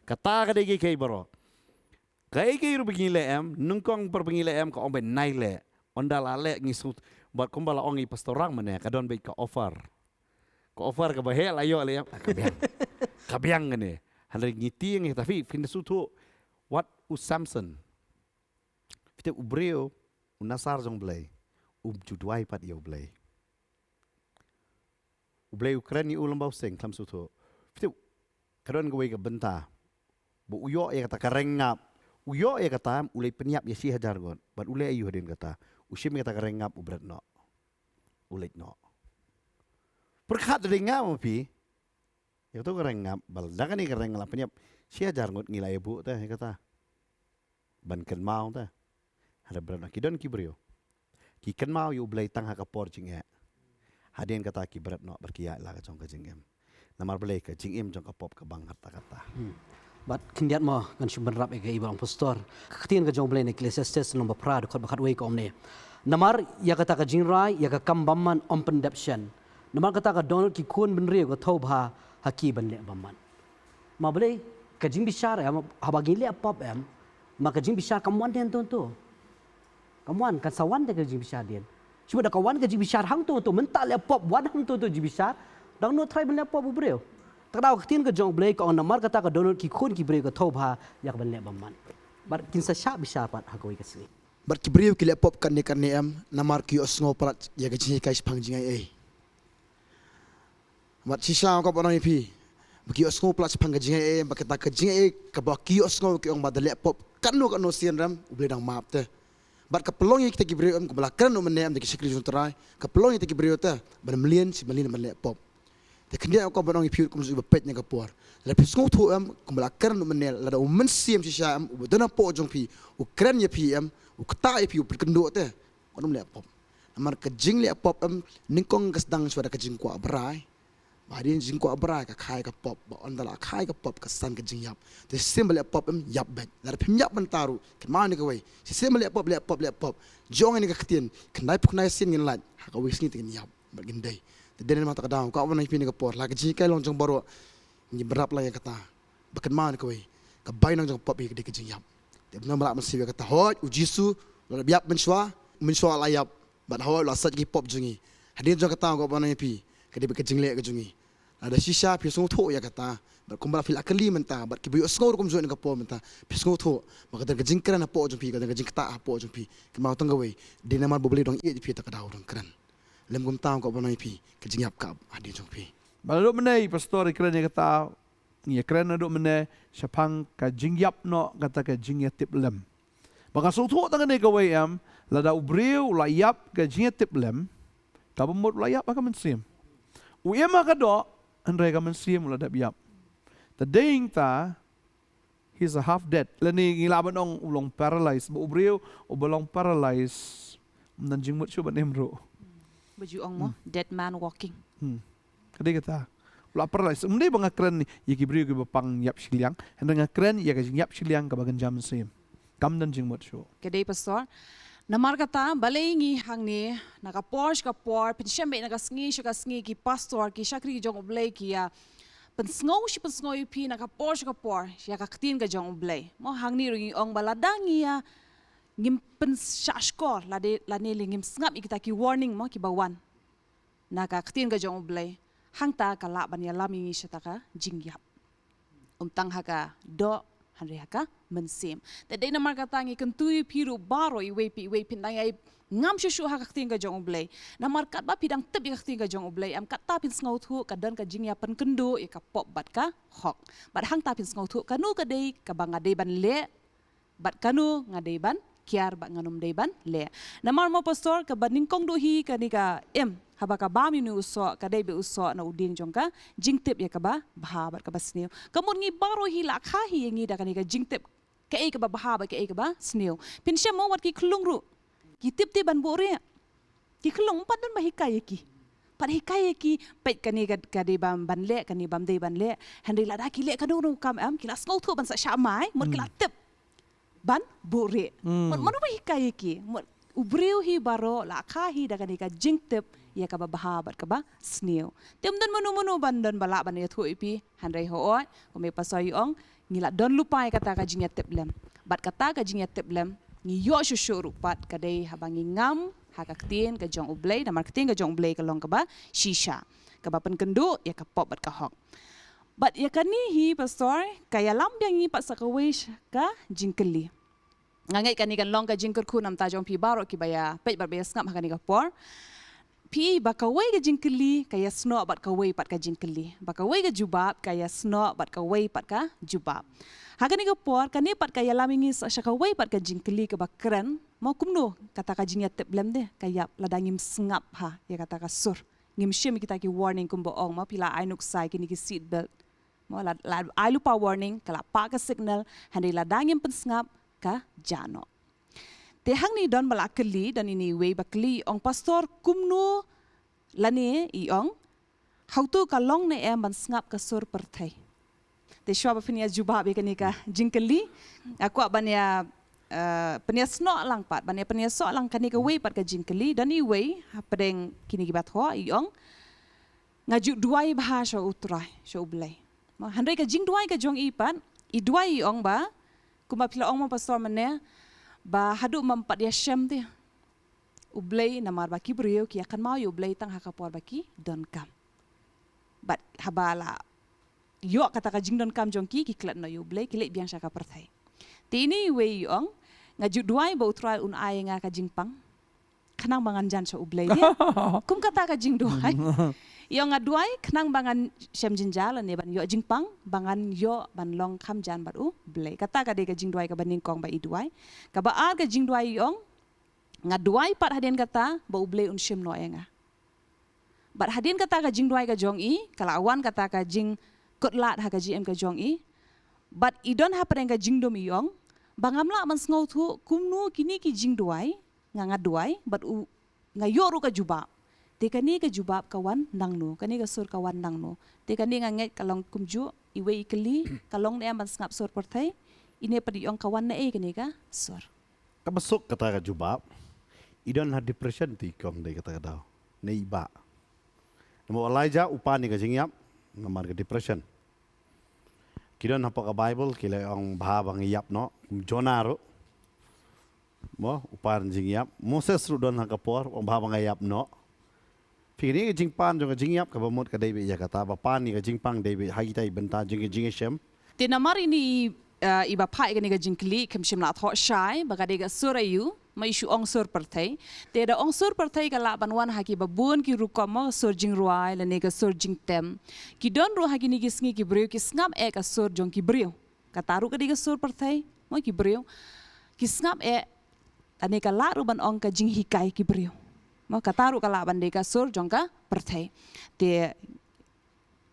kata ka de ki baro kai ki ru begini le em nungkong per begini le em ka ombe naile onda lale ngi sut buat kumbala ongi pastor rang mane ka don be ka offer ka bahe la yo le kabiang ngene hari ngiti ngi tapi fin sutu what u Samson fite ubreo unasar jong blay judwai pat yo blay ublay Ukraine ulam bau seng klam sutu fite kadon gwe ka benta bu uyo ya kata karengap uyo ya kata ulai penyap ya si hajar gon bat ulai ayu hadin kata usim kata karengap ubrat no ulai no perkat ringap pi ya tu karengap bal dakan ni karengap penyap si hajar gon ngilai bu teh kata ban kan mau ta hada berat ki don ki brio ki kan mau yu blai tang ha ka por jing e hadien kata ki berat no berkia la ka chong ka jing em namar blai ka jing em jong ka pop ka bang kata kata Bat kindiat mo kan si benrap ega ibang pastor. Katin ka jong blay na Ecclesiastes nomor prado kot bakat way ko omne. Namar ya kata ka jingrai ya ka kambaman om pendapsyan. Namar kata ka Donald ki kun benri ko thau bha haki ban le bamman. Ma blay ka jing bishar am habagi le pop am ma ka jing bishar kamwan den tu. Kamwan kan sawan de ka jing bishar den. Cuma da kawan ka jing bishar hang tu mental le pop wan hang tu jing bishar. Dang no try ban le pop breu. Takdaw katin ka jong blay ko ang namar kata ka Donald ki kun ki breu ko thau bha yak ban le bamman. Bar kinsa sya bishar pat hakoi ka sini. Bar kibriu kile pop kan am namar ki osngo prat ya ga chi kai spang jingai e. Mat sisa ko panang ipi. Bagi osngo plat spang ga jingai e ba kata ka jingai ka ba ki osngo ki ong badale pop kan no sian ram uble dang map te. Bar ka pelong kita kibriu am ko balakan no menem de sikri juntrai ka pelong kita kibriu te ban mlien si malin ban pop. Te kendia ko banong ipi ko musu bepet nya ka por. La pisngo tu am ko balakan no menel la da umen siam sisa am ubodana po jong pi ukren ya pi am ukta ipi upkendo te ko le pop amar ka jing le pop am ningkong gasdang suara ka jing ko abrai badin jing ko abrai ka khai ka pop ba ondala khai ka pop ka san ka jing yap te symbol le pop am yap bet la pim yap ban taru ke ma ni ka wei si symbol le pop jong ni ka khtien knai phunai sin ngin lat ha ka wis ni te yap ba gindai te den ma ta ka daw ka wan ipi ni ka por la ka jing kai long jong baro ni berap la ya kata ba kan ma ni ka wei ka bai nang jong pop ni ka jing yap Dia melak mesti kata hoi ujisu lalu biap mensua layap bat hoi la sat ki pop jungi hadin jong kata ko bana pi kadi be kejingle ke jungi ada sisa pi sung tho ya kata bat kumbala fil akali menta bat ki buyo skor kum zone ka po menta pi sung tho maka der kejing kran po jung pi ka der kejing kata po jung pi ki mau tang gawe di namar bobli dong i pi ta ka daw dong kran lem kum taw ko bana pi kejing yap ka hadin jong pi Balu menai pastor ikran yang kata ni keren aduk mene syapang ka jingyap no kata ka jingyatip lem. Baka sutu tangan ni kawai am lada ubriu layap ka jingyatip lem ka bemut layap ka mensim. Uya maka do andre ka mensim lada biap. Tading ta he's a half dead. Lani ngilaban ong ulong paralyzed. Ba ubriu ubalong paralyzed nan jingmut syuban emro. Baju ong mo dead man walking. Kadai kata la paralyzed. Mendai bang keren ni ya kibriu ki bapang yap siliang. Hendang keren ya ka yap siliang ka bagan jam sim. Kam dan jingmut syo. Kadai pastor. Namar kata balay ngi hang ni naka Porsche ka por pensyambe naka sngi ki pastor ki syakri ki jong oblay ki ya pensngaw pi naka Porsche ka por ya ka ktin ka jong oblay. Mo hang ni ringi ong baladangi ya ngim pensyashkor lade ngim sngap ikita ki warning mo ki bawan. Naka ktin ka jong oblay. Hang ta ka laban ya lami ngi syataka jingyap. Tang haka do Henry haka mensim. Tadi namar kata ngi kentui piru baro iwe pindang ai ngam syushu haka kting ka jong oblay. Namar kat ba pidang tep ka kting ka jong oblay. Am kat tapin sngaut hu kadan ka jingya pen kendo ka pop bat ka hok. Bat hang tapin sngaut hu kanu kadai ka bang ngadai ban le. Bat kanu ngadai ban kiar bat nganum dai ban le. Namar mo pastor ka baningkong dohi ka ni ka haba ka bami ni uso kadai be uso na udin jongka jingtip ya ka ba bahabat ka ba snew kamun ngi baro hila khahi ngi da kanika jingtip ka e ka ba bahaba ka e ka ba snew pinsya mo wat ki klungru ki tip ban bore ki klung padon mahikay ki padhikay ki pet kanika kadai bam banle kani bam dei banle handai la da ki le kanu kam am kilas ngau thu ban sa shamai mot kila tip ban bore mot mahikay ki mot ubriu hi baro la khahi da kanika jingtip ya kaba bahabat kaba snew tem dan menu bandan bala ban ya thu ipi handai hoot ko me pasay ong ngila don lupai kata ka jingya teblem bat kata ka jingya teblem ngi yo shushuru pat kadai habangi ngam hakaktin ka jong oblay na marketing ka jong oblay ka long kaba shisha kaba pen kendu ya ka pop bat ka hok bat ya kani hi pastor kaya lambyang ni pat sakaway ka jingkeli ngangai kani kan long ka jingker ku nam ta jong pi baro ki baya pet bar baya skap hakani ka por pi bakawai ga jingkeli kaya sno bat kawai pat ka jingkeli bakawai ga jubab kaya sno bat kawai pat ka jubab hakani ga por kani pat kaya lamingi sa kawai pat ka jingkeli ka bakran mau kumno kata ka jingya teblem de kaya ladangim sngap ha ya kata ka sur ngim shim kita ki warning kumbo ong ma pila ainuk sai kini ki seat belt mo la ai lupa warning kala pa ka signal handai ladangim pensngap ka jano. Tehang ni don balakeli dan ini way bakli ong pastor kumno lani iong hautu kalong ne em ban ngap ka sur perthai. Te shwa bapenia jubab ikanika jingkeli aku abania penia snok lang pat bania penia sok lang kanika way pat ka jingkeli dan i way padeng kini gibat ho iong ngaju duai bahasa utrai so blai. Handai ka jing duai ka jong ipat i duai iong ba kuma pila ong pastor mane ba hadu mampat dia syam dia. Ublay namar baki beriu ki akan mau ublay tang hakapor baki don kam. Bat habala yo kata ka jing don kam jong ki klat no ublay ki lek biang syaka perthai. Ti ini we yong ngaju duai ba utrai un ai nga ka jing pang. Kanang bangan jan so ublay dia. Kum kata ka jing duai. Yo ngaduai kenang bangan syam jinjal ne ban yo jingpang bangan yo ban long kham jan bat u blai kata ka de ka jingduai ka baning kong ba i duai ka ba ar ka jingduai yong ngaduai pat hadin kata ba u blai un syam no enga bat hadin kata ka jingduai ka jong i kala awan kata ka jing kotlat ha ka gm ka jong i bat i don ha pareng ka jingdom yong bangamla man ngau thu kumnu kini ki jingduai ngaduai bat u ngayoru ka jubab te kani ka jubab kawan nangno kani ka sur kawan nangno te kani nganget kalong kumju iwe ikeli kalong ne man ngap sur perthai ine padi ong kawan na kani ka sur Kabasok kata ka jubab. Idon ha depression ti kong day kata ka daw. Neiba. Namo Elijah upani ka jingyap namar ka depression. Kidon ha pa ka Bible kila ang bahabang iyap no Jonaro. Mo upan jingyap. Moses ru don ha kapor ang bahabang iyap no. Pini ka jingpan jong ka jingyap ka bamot ka David ya kata bapani ka jingpang David hagitai benta jing jingeshem. te namar ini iba pai kani ka jingkli kem shim la tho shai baga de ga surayu mai shu ong sur perthai te da ong sur perthai ka la banwan haki babun ki rukom sur jing ruai la ne ka sur jing tem ki don ru haki ni gisngi ki breu ki snap e ka sur jong ki breu ka taru ka de ga sur perthai mo ki breu ki snap e ane ka la ru ban ong ka jing hikai ki breu mo kataru kala bande ka sur jongka perthai te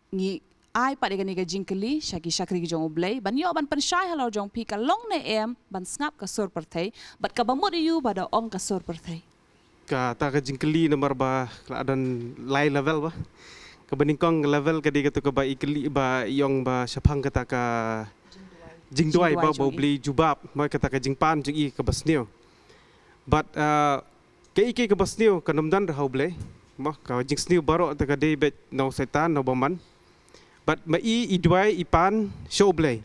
ngi ai pa de ga ni ga jingkeli shaki shakri ki jong oblay ban yo ban pan shai halo jong pi ka long ne em ban snap ka sur perthai bat ka bamod yu bada ong ka sur perthai Ka ta ka jingkeli nomor ba keadaan lain level ba. Ka beningkong level ka di ka tu ka ba ikeli ba yong ba syapang kata ka jingduai ba ba beli jubab ma kata ka jingpan jing i ka basneo. But ke ke basneo kanamdan rahau blay mah ka jing sneo baro ta ka de bet no setan no baman but ma i idwai ipan show blay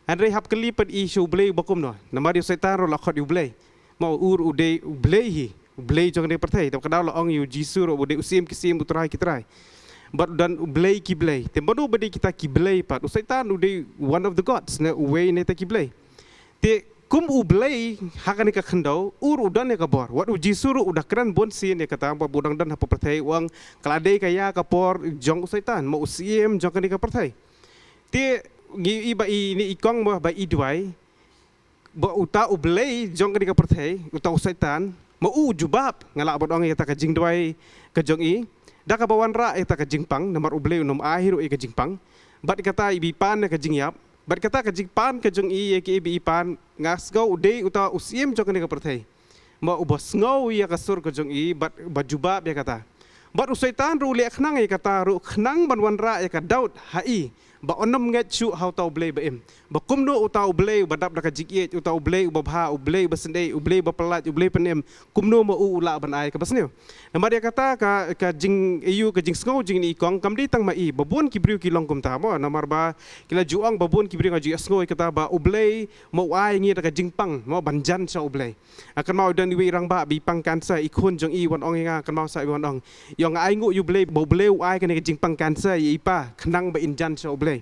andre hap kali pad i show blay bakum no namari setan ro lakhot yu blay mau ur ude blay hi blay jong de perthai ta kadau la ong yu jisu ro ude usim kisim utrai kitrai but dan blay ki blay te bodo bade kita ki blay pat setan ude one of the gods na way ne ta ki blay te kum ublay hakani ka khandau ur udan ne ka bor wat uji suru udah kran bon sin ne kata ba budang dan hapa perthai uang kalade kaya ka por jong usaitan mo usiem jong kani ka perthai te ngi iba ini ikong mo ba idwai ba uta ublay jong kani ka perthai uta usaitan mo jubab ngala bodong kata ka jingdwai ka jong i da ka bawan ra eta ka jingpang namar ublay unom ahiru ka jingpang bat kata ibi pan ka jingyap bat kata ka jingpan ka jong i ke ibi pan ngasgau ude uta usiem jong kani ka perthai ma ubas ngau ya kasur ka jong i bat bajubab ya kata bat usaitan ru le khnang ya kata ru khnang ban wan ra ya ka daud hai ba onam nget chu how tau blay ba em ba kumno uta blay badap da ka jik uta blay ubabha blay basendei blay bapelat blay penem kumno ma ula ban ai ka basneu nama dia kata ka jing eu ka jing ngau jing ni kong kam di tang mai babun ki briu ki long kum ta mo namar ba kila juang babun ki briu ngaji ngau kata ba ublay mo ai ngi da ka jing pang mo banjan sa ublay akan mau dan wi rang ba bi pang kansa ikun jong i wan ong nga kan mau sa wan ong yong ai ngu yu blay bo blay ai ka ni ka jing pang kansa i pa khnang ba injan sa ublay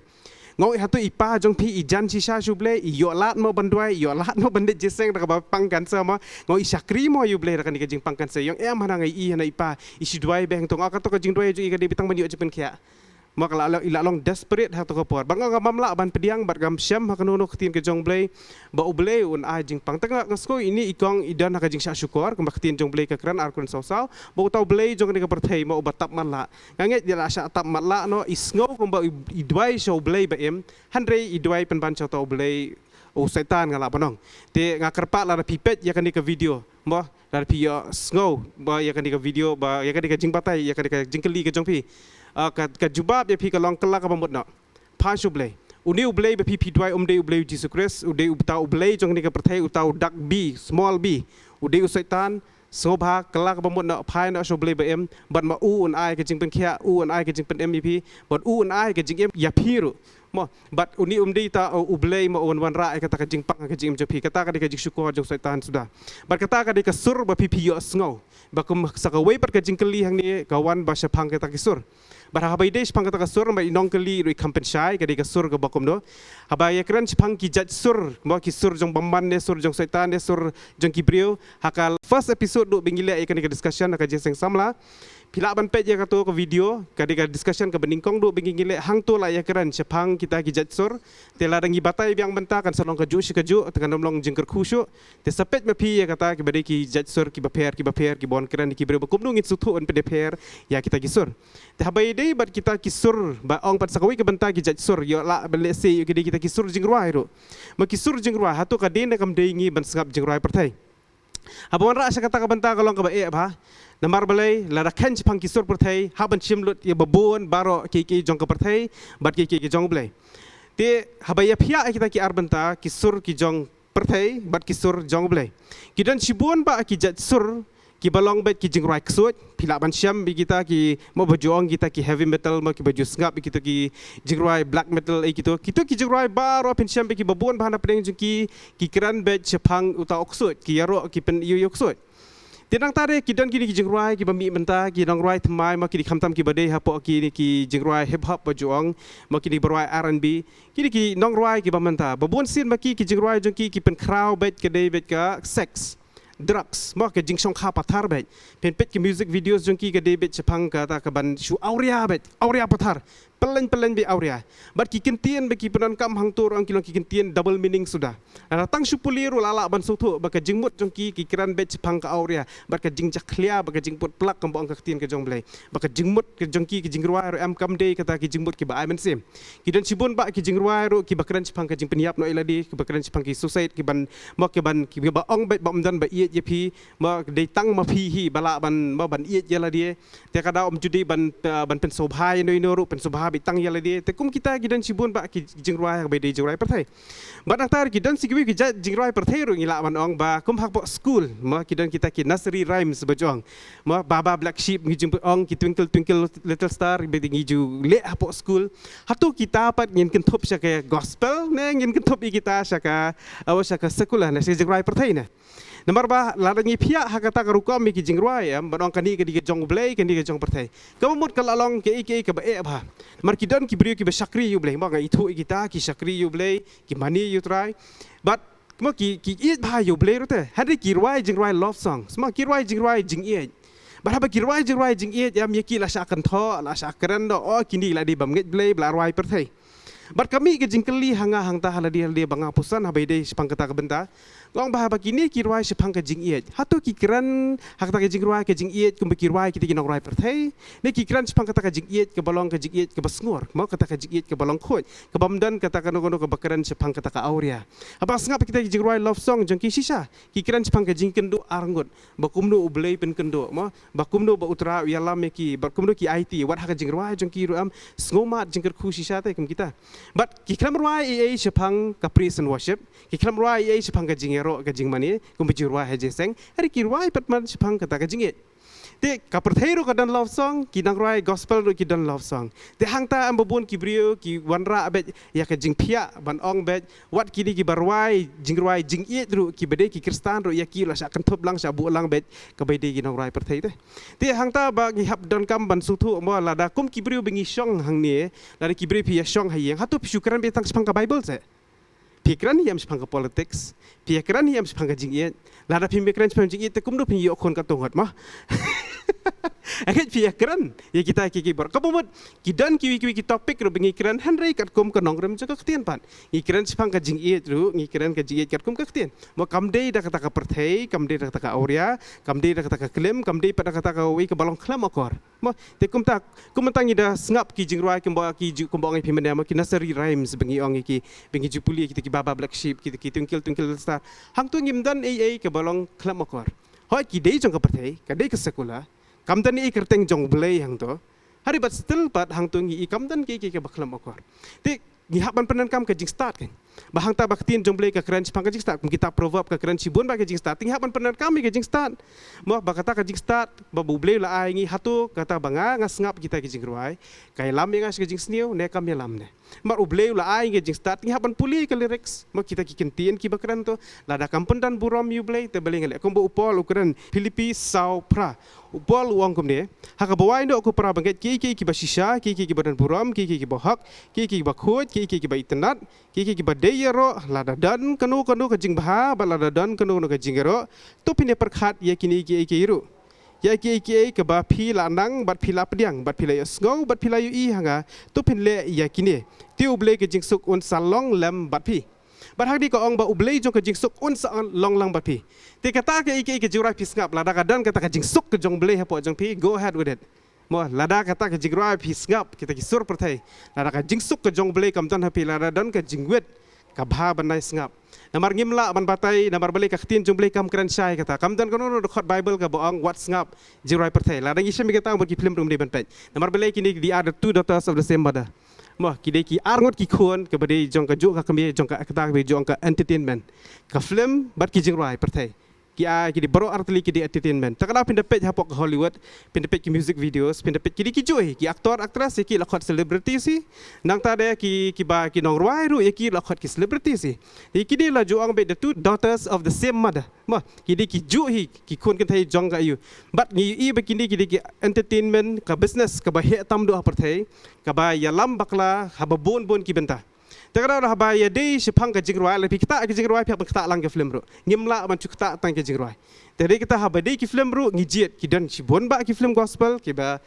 ngoi hatu ipa jong pi ijan sisa suble iyo lat mo bandwai iyo lat mo bandit jeseng da ka pang kansa mo ngoi syakri mo yu ble da ka ni ka jing pang kansa yong em hana ngai i hana ipa isi duai beng tong aka to ka jing duai ju i ka de bitang ban yo jepen kya mo kala ila long desperate ha to ka por bang ka mamla ban pediang bat gam syam ha kanono ktin ke jong ble ba uble un a jing pang tanga ngasko ini ikong idan ha ka jing sya syukur ka ktin jong ble ka kran ar kun saw bo tau ble jong ni ka perthai mo batap manla nganget dia sya tap matla no isngo ko ba idwai show ble ba em handre idwai pen ban tau ble setan ngala panong te ngakerpa la pipet ya kan di ke video mo la pi snow ba ya kan di ke video ba ya kan di ke jing patai ya kan di ke jing keli ke jong pi ka jubab ya pi ka long kelak ka bamut no pa shuble uni ublei be pi dwai de ublei Jesus Christ ude ubta ublei jong ni ke pertai utau dak b small b ude setan Sobha kelak bamut na pai na shoble bm but ma u un ai ke jing pen khia u un ai ke jing pen MVP but u un ai ke jing em ya piru mo but uni umdi ta ublei ma un wan ra kata ke jing pang ke jing japi kata ka de ke jing syukur jong setan sudah but kata ka de ke sur ba pipi yo sngo ba kum sakawai per ke jing keli hang ni kawan ba syapang kata ke sur but habai de syapang kata ke sur ma inong keli ri compensai ke de ke sur ke bakum do habai ya kran syapang ki jat sur mo ki sur jong bamban ne sur jong setan ne sur jong kibriu hakal first episode do bingile ikan ke discussion ka jeseng samla pila ban pet ya kato ke video kadika discussion ke beningkong do bingile hang to la ya kran syapang kita ki jat sur te la dangi batai biang benta kan salong ke ju tekan nomlong jengker khusyu te sapet me pi ya kata ke bade ki jat sur ki baper ki bon kran ki briu bakum nungit sutu on pdpr ya kita ki sur te habai dei bat kita ki sur ba ong pat sakawi ke benta ki jat sur yo la bele se yo kita ki sur jingruai ro ma ki sur jingruai hatu ka dene kam deingi ban sangap jingruai pertai Habon ra sa kata ka benta kalong ka ba e ba namar balai la rakhan chpang kisur perthai haban chimlut ye babon baro ki jong ka perthai bat ki jong blai te habaya phia kita ki arbenta kisur ki jong perthai bat kisur jong blai kidan chibun ba ki jat sur ki balong bet ki jingrai ksut pila ban syam bi kita ki mo bajong kita ki heavy metal mo ki baju sngap bi kita ki jingrai black metal kita ki jingrai baro pen syam bi ki babon bahana pedeng jengki ki kiran bet chepang uta oksut ki yaro ki pen yu yoksut Tinang tare kidan kini ki jingrai ki bami menta ki nong rai thmai ma ki khamtam ki bade hapo ki jingrai hip hop bajuang ma ki berwai R&B ki nong rai ki bamenta babon sin ma ki jingrai jengki ki pen crowd bet ke day bet ka sex drugs ma ke jing song kha pathar bet pen pet ki music videos jengki ke day bet chapang ka ta ka ban shu auria pathar pelen be auria bat ki kentien be ki penan kam hang tur ang kilong ki kentien double meaning sudah ana tang supuliru lala ban sotu ba ka jingmut jongki ki kiran be chpang ka auria ba ka jing jaklia ba ka jing put plak kam bang ka tien ka jong blai ba ka jingmut ke jongki ki jingrwa ro am kam de kata ki jingmut ki ba ai men sem ki dan sibun ba ki jingrwa ro ki ba kran chpang ka jing peniap no iladi ki ba kran chpang ki suicide ki ban mo ki ban ki ba ong be bam dan ba iet je pi ma de tang ma phi hi bala ban ma ban iet je la die te ka da om judi ban pen sobhai no ro pen sobha bitang yala dia tekum kita gidan sibun ba ki jingrai ba de jingrai perthai ba tar gidan sigiwi ki jingrai perthai ro ngila man ong ba kum hak po school ma kidan kita ki nursery rhymes bajong ma baba black sheep ngi jing ong ki twinkle little star be ngi ju le hapo school hatu kita pat ngin kentop sya ke gospel ne ngin kentop kita sya ka awas ka sekolah ne jingrai perthai ne Nomor ba larangi pihak hakata karukom mi ki jingrai am banong kani ke di jong blai kani ke jong perthai kamu mut kalalong ke ke ba e ba mar kidan ki brio ki be sakri yu blai ma ngai thu kita ki sakri yu blai ki mani yu try but mo ki it ba yu blai rote hadi ki rwai jingrai love song sma ki rwai jingrai jing it ba haba ki rwai jing it yam yaki la sa kan tho la sa kran do o kini la di bam nget blai bla rwai perthai but kami ke jingkeli hanga hang ta hala dia banga pusan habai de sepang kata kebenta Gong bah begini kirwai sepang ke jing iet. Hatu kikiran hak tak ke jing iet kum kirwai kita kinong rai perthai. Ne kikiran sepang kata ke jing iet ke balong ke jing iet ke basngur. Mau kata ke jing iet ke balong khut. Ke bamdan kata ke nono ke bakaran sepang kata ke auria. Apa sengap kita jing rai love song jeng kisisa. Kikiran sepang ke jing kendo arngut. Bakumno ublei pen kendo. Mau bakumno ba utra wialam ki bakumno ki IT. Wat hak jing rai jeng kiru am ngomat jeng kerku sisa te kum kita. But kikiran rai ei sepang ke praise and worship. Kikiran rai ei sepang ke jing ro ka jing mani kum bijurwa he jeseng hari kirwai patman sepang kata ka jingit te ka perthai ro ka dan love song ki nang rai gospel ro ki dan love song te hangta am babun ki brio ki wanra bet ya ka jing phia ban ong bet wat kini ki barwai jing it ro ki bede ki kristan ro ya ki la sa kan thop lang sa bu lang bet ka bede ki nang rai perthai te hangta ba ngi hap don kam ban suthu mo la da kum ki brio bengi song hang ni la ki brio phia song hayeng hatu syukaran betang sepang ka bible se pikiran hiam sepang ke politics, pikiran hiam sepang ke jingit, lada pikiran sepang jingit, tekum do pinyo kon katongat mah. Agak pihak keren ya kita kiki bor. Kabumut kidan kiwi topik ru bengi keren Henry kat kum ke nongrem juga ketien pan. Ngikiran sipang ka jing iet ru ngikiran ka jing iet kat kum ka ketien. Mo kamdei dah kata ka perthei, kamdei dah kata ka auria, kamdei dah kata ka klim, kamdei pada kata ka wi ke balong klam akor. Mo te kum tak kum tangi dah sengap ki jing ruai kumba ki kumba ngai pimenda mo ki nursery rhymes bengi ong ki bengi jupuli kita ki baba black sheep kita ki tungkil star. Hang tu ngimdan ke balong klam akor. Hoi ki dei jong ka perthei, ka dei ke sekolah. Kamdan ni kerteng jong belai hang tu. Hari bat still pat hang tu ngi kamdan ki baklam akor. Ti ngi haban penan kam ke jing start kan. Bahang ta baktin jong belai ke keren cipang ke jing start. Kita proverb ke keren cibun ba ke jing start. Ngi haban penan kami ke jing start. Mo bakata ke jing start babu belai la ai ngi hatu kata banga ngasngap kita ke jing ruai. Kai lam ngas ke jing sniu ne kam lam ne. Mar ubleu la ai ke jing start ngi haban puli ke lyrics. Mo kita ki kentien ki bakran tu. Lada kampen dan buram yu belai te belai ngale. Kombo upol ukuran Filipi sau pra. Upol uang kum ni. Haka bawai ndo aku pra bangket ki basisha, ki badan buram, ki bahak, ki bakhut, ki ba internet, ki ba deyero, lada dan kanu ke jing baha, lada dan kanu ke jing ero. Tu pine perkhat ya kini ki iru. Ya ki ke ba phi la nang, bat phi la pediang, bat phi la yasngau, bat phi la yu i hanga. Tu pin le ya kini. Ti ublei ke jing suk un salong lem bat phi. Bat hak di ko ong ba ublei jong ke jing suk un sa long lang bat phi. Ti kata ke jurai pisngap lada kadan kata ke jing suk ke jong belei hapo jong pi go ahead with it. Mo lada kata ke jing jurai pisngap kita ki sur perthai. Lada ka jing suk ke jong belei kam tan hapi lada dan ke jing wet ka bha banai sngap. Namar ngimla ban batai namar belei ka khtin jong belei kam kran syai kata kam dan kono khot bible ka boang wat sngap jurai perthai. Lada ngi syem kata bagi film rum de ban pet. Namar belei kini the other two daughters of the same mother. Mo kidai ki arngot ki khon ke badai jong ka juk ka kami jong ka kata be jong ka entertainment. Ka film bat ki jing ruai perthai. Ki di baro artli ki di entertainment. Takala pindapet hapok Hollywood, pindapet ki music videos, pindapet ki di ki joy, ki aktor aktris ki lakot celebrity si. Nang ta de ki ba ki nong ruai ru ki lakot ki celebrity si. Ki di la juang be the two daughters of the same mother. Ma ki di ki ju ki khon kan thai jong ka yu. But ni i be ki di ki entertainment ka business ka ba he tam do perthai, ka ba ya lam bakla ha ba bon ki benta. Takara dah bahaya dei sepang ke jingruai lebih kita ke jingruai pihak kita lang ke film ru ngimla man cuk ta tang ke jingruai tadi kita habadei ke film ru ngijiet kidan sibon ba ke film gospel ki ba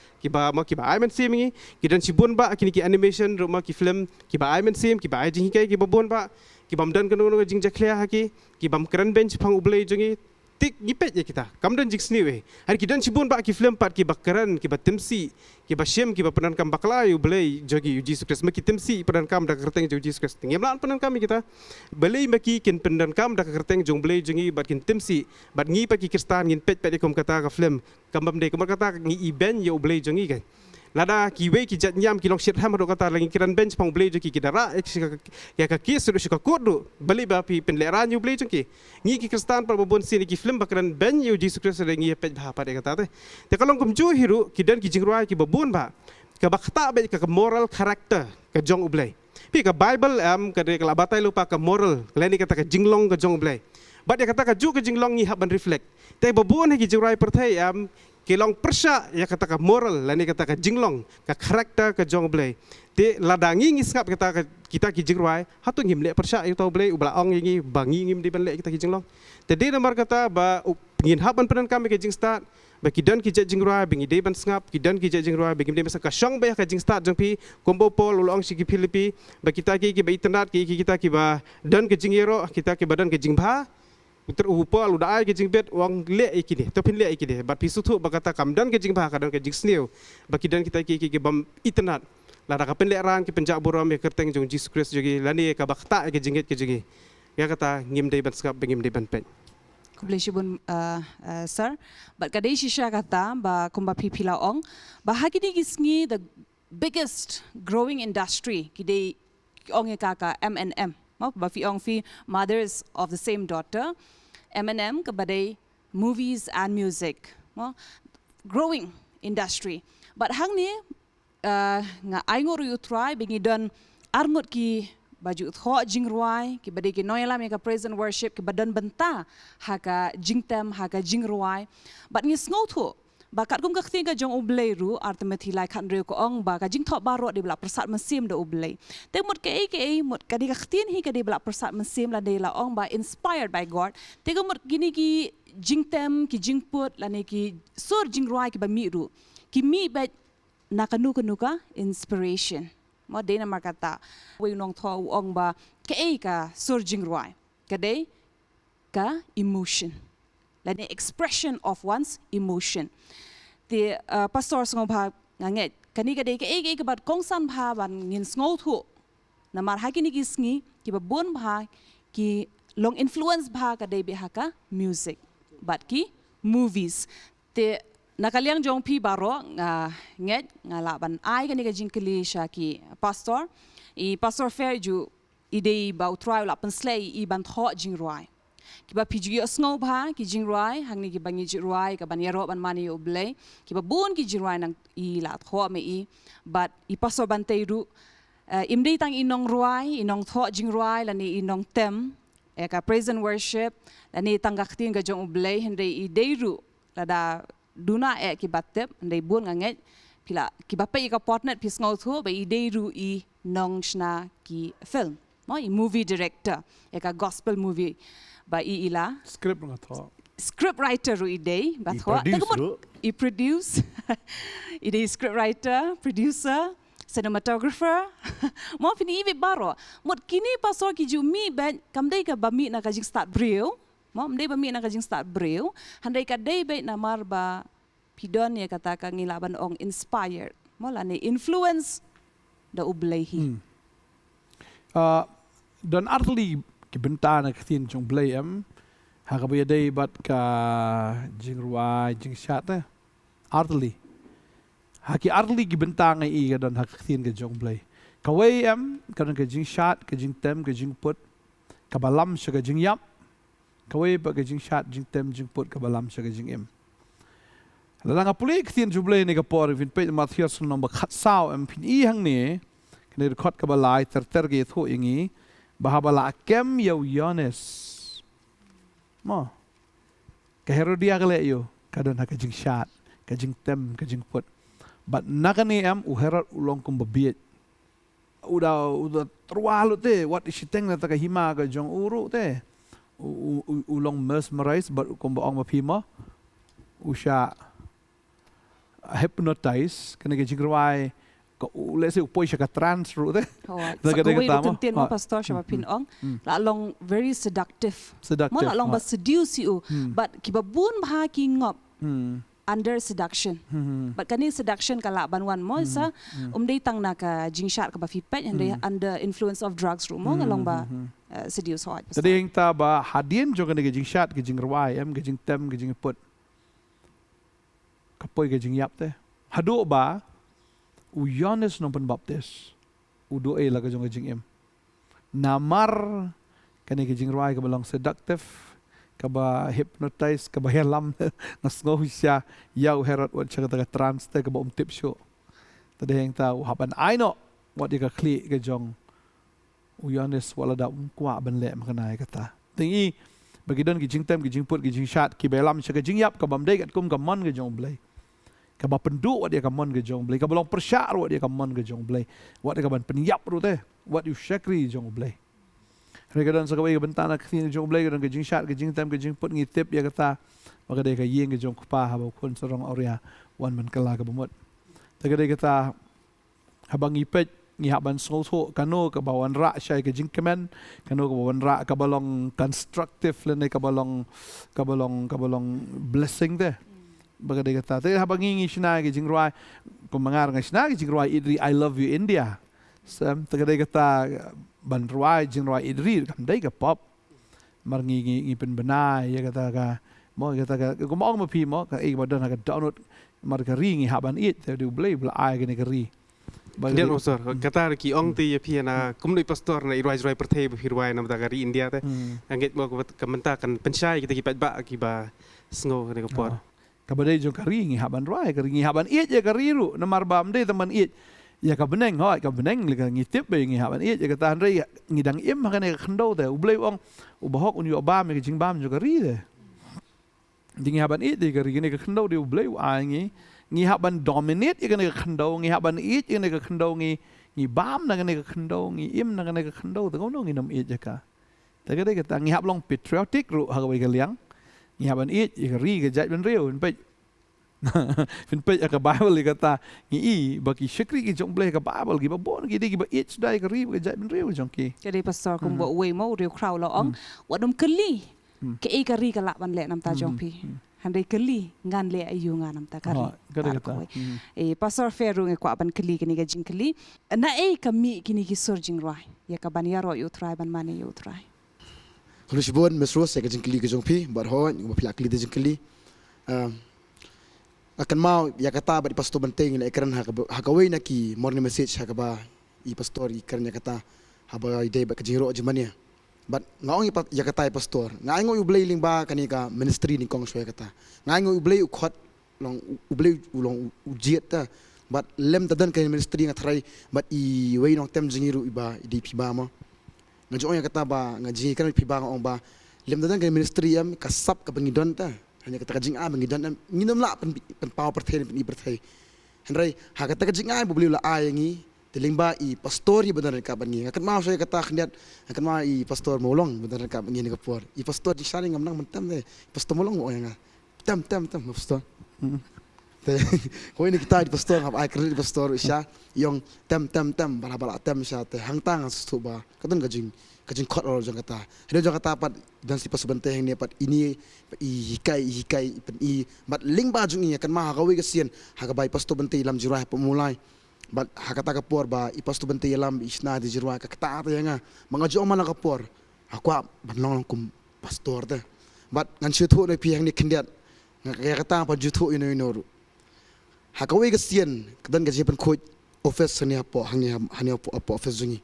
aiman sim ngi kidan sibon ba kini ki animation ru ma ki film ki ba aiman sim ki ba jing kai ki ba bon ba ki bam dan kanu jing jaklia haki ki bam keren bench pang ublei jongi tik ngipet ya kita kamdan jing sni we hari kidan sibon ba ki film pat ki bakaran ki ba temsi ki ba shem ki ba penan kam bakla yu belai jogi uji sukses maki temsi penan kam dak kerteng uji sukses ngemlan penan kami kita belai maki kin penan kam dak kerteng jong belai jongi bat kin temsi bat ngi pa ki kristan ngin pet kom kata ka film kam bam de kom kata ngi iben yu belai jongi kan lada kiwe ki jat nyam ki long shit ham ro kata lagi kiran bench pang belai joki ki dara ya ka ki sudu ka kodu beli ba pi penleran yu belai joki ngi ki kristan par bobon sini ki film bakaran ben yu ji sukses ngi pet ba pa de kata te kalong kum ju hiru ki dan ki jingruai ki bobon ba ka bakta be ka moral character ka jong ublai pi ka bible ka de kala batai lupa ka moral leni kata ka jinglong ka jong ublai ba dia kata ka ju ka jinglong ngi haban reflect te bobon ki jingruai perthai kilong persya ya kata ka moral lani kata ka jinglong ka karakter ka jong blai te ladangi ngisngap kata kita ki jingruai hatu ngim le persya yu tau blai ubla ong ngi bangi ngim di ban le kita ki jinglong te de nomor kata ba ngin haban penan kami ke jing start ba kidan ki jet jingruai bingi de ban sngap kidan ki jet jingruai bingim de masa ka syong ba ka jing start jong pi kombo pol ulong si ki Filipi ba kita ki ba internet ki kita ki ba dan ke jingero kita ki badan ke jingba Uter upa lu dah ke jing bet wang le ikini topin le ikini bat pisutu bakata kamdan ke jing bah kadan ke jing sneu bakidan kita ki bam internet lara ka penle ran ki penjak buram ya kerteng jong Jesus Christ jogi lani ka bakta ke jinget ke jogi ya kata ngim dei ban skap ngim dei ban pen Kubleshibun sir but kadai shisha kata ba kumba pipila ong ba hagini gisngi the biggest growing industry kidai ong ka M&M ba fi ong fi mothers of the same daughter M&M kabadai movies and music growing industry but hang ni nga aingor yu try bingi don arngot ki baju tho jingruai ki badai ki noyala me ka praise and worship ki badan benta haka jingtem haka jingruai but ngi sngotu bakat kum kakting ka jong ublei ru artemati lai khan re ko ong ba ka jing thop baro de bla prasad mesim de ublei te mut ke mut ka di kaktin hi ka de bla prasad mesim la de la ong ba inspired by God te mut gini ki jing tem ki jing put lani ki sur jing ruai ki ba mi ru ki mi bet nakanu kanuka inspiration mo de na markata we nong tho ong ba ka sur jing ruai ka de ka emotion lani expression of one's emotion the pastor song ba nganget kani ka de ka bat kong san ba ban ngin sngo thu na mar ha ki ni ki sngi ki ba bon ba ki long influence ba ka de be ha ka music but ki movies te nakaliang jong pi baro nga nget nga laban ai ka ni ka jinkli sha ki pastor I pastor fair ju ide ba utrai la penslei I ban tho jing roi ki ba piji sngo ba ki jing roi hang ni ki bangi ji roi ka ban yaro ban mani oblei ki ba bun ki jing roi nang I la tho me I but I pastor ban te ru imdei tang inong roi inong tho jing roi la ni inong tem ka praise and worship lani tanggaktin ka jong ublay hindi ideiru lada duna ki batep hindi bun nganget pila ki bapay ka partner pis ngotho ba ideiru I nong shna ki film mo I movie director ka gospel movie ba I ila Script nga to. script writer ru idei ba tho I-produce ru. I-produce idei script writer producer cinematographer mo fini ibi baro mot kini pastor ki jumi ben kamdai ka bami na kajing start breu mo mdai bami na kajing start breu handai ka dai be na marba pidon ya kata ka ngilaban ong inspired mo la ni influence da ublehi Dan artli ki benta na katin jong blay hagabaya day bat ka jing ruai jing shat artli haki artli ki benta nga I dan hakatin ka jong blay kaway kadan ka jing shat ka jing tem ka jing put kabalam siya ka jing yap kaway ba ka jing shat jing tem jing put kabalam siya ka jing Lala nga puli katin jong blay ni ka por vin pe Matthias no ba khat saw pin I hang ni kani khot kabalai ter ge tho ingi bahabala kem yaw yones mo ka Herodia kale yo kadan ka jing shat ka jing tem ka jing put but nakani uherat ulong kumbabiet udah terwalu te what is teng na taka hima ka jong uru te ulong mesmerize but kumbaong mapima usha hypnotize kana ka jingrawai ko let's say upoy siya ka trance ru te kaway rutin mo pastor siya pinong la long very seductive mo la long ba seduce you but kibabun ba ki ngop under seduction. But kani seduction kala banwan mo sa umday tang na ka jingshat ka ba fipet and under influence of drugs ro mo ngalong ba seduce hot. Tadi yang ta ba hadien jo kani ka jingshat ka jingrawai ka jing tem ka jing put. Kapoy ka jing yap te. Hado ba uyones no pen baptis. Udo la ka jong ka jing Namar kani ka jingrawai ka balang seductive kaba hypnotize kaba helam nasngo siya yaw herat wat siya kata trance te kaba tip show tadi yang tahu haban I know what dia ka kli ka jong uyanes wala da kwa ban le makanai kata tingi bagi don ki jing tem ki jing put ki jing shat ki belam siya ka jing yap kaba mdai kat kum ka mon ka jong blai kaba pendu wat dia ka mon ka jong blai kaba long persyar wat dia ka mon ka jong blai wat dia ka ban penyap ru te what you shakri jong blai Regadan sa kaway bentana kini jong blay gadan kajing shat kajing tem kajing put ngitip ya kata maka day kayeng kajong kupa habaw kun sarong orya wan man kala ka bumot tagaday kata habang ipet ngihaban so kano kabawan ra siya kajing kemen kano kabawan ra kabalong constructive lenay kabalong blessing de baka day kata tagay habang ngingi siya kajing ruay kung mangar nga siya kajing ruay idri I love you India tagaday kata ban ruai jing ruai idri kam dai ka pop mar ngi penbenai ya kata ka mo kata ka kumong ma pi mo ka badan ka download mar ka ringi haban it du blay bla ai ka ni ka ri dia pastor kata ki ong ti pi na kumnoi pastor na irai perthai hirwai nam ta ri India te anget mo ka menta kan pensyai kita ki ba ki ba sngo ka por ka badai jong ka ringi haban ruai ka ringi haban it ya ka riru na mar bam dai teman it ya ka beneng hoi ka beneng le ka ngitip be ngi haban it ya ka tan rei ngidang im ka ne khndo te ublei ong ubahok un yo ba me jing bam jo ka ri de ding haban it de ka ri ne ka khndo de ublei ai ngi haban dominate ya ka ne ka khndo ngi haban it ya ne ka khndo ngi bam na ka ne ka khndo ngi im na ka ne ka khndo te ngono ngi nam it ya ka ta ka de ka ngi hab long patriotic ru ha ka liang ya ban it ya ri ke jat ban reu pe fin pe ka Bible kata ngi bagi syakri ki jong bleh ka Bible ki ba bon ki di ki ba it dai ka ri ke jat ban reu jong ki Jadi pastor kum bo we mo riu crowd lo ong wadum keli ke e kari ka la ban le nam ta jong pi handai keli ngan le ayu ngan nam ta kari kada kata pastor feru nge kwa ban keli kini ga jing keli na e kami kini ki surging rai ya ka ban yaro yu try ban mane yu try Kalau sebut mesro saya kerja keli ke jong pi, berhon, berpilak keli kerja keli. Akan mau ya kata bagi pastor penting lah kerana hakawai nak ki morning message hakaba i pastor i kerana kata haba ide bagi kerja roh jemania. But ngau ya kata pastor, ngai ngau ublay lingba kani ka ministry ni kong suai kata. Ngai ngau ublay ukhat long ublay ulong ujiat ta. But lem tadan kani ministry ngatrai but i way nong tem jingiru iba di piba mo. Ngajon yang kata ba ngaji kan pibang ong ba lem dan kan ministry am kasap ka bangidon ta hanya kata kajing a bangidon am nginom la pen power perthai pen i perthai henrai ha kata kajing a bubli la a yangi telingba i pastori benar ka bangi akan mau saya kata khniat akan mau i pastor molong benar ka bangi ni ka por i pastor di sana ngamnang mentam de pastor molong o yang tam pastor Kau ini kita di pastor, apa akhirnya di pastor isya, yang tem bala tem isya te hang tang suba, katan kajing kot orang jangan kata, ada jangan kata apa dan si pastor benteng ini apa ini hikai pen i, but ling baju ini akan mah kau kesian, hakabai pastor benteng dalam jirah pemulai, but hakata kapor ba i pastor benteng dalam isna di jirah kata apa yang mengajuk mana kapor, aku benong kum pastor te, but ngan syutu ni pihak ni kendiat, ngak kata apa jutu ini noru. Hakawai kesian kedan gaji pen coach office hanya apa office jungi.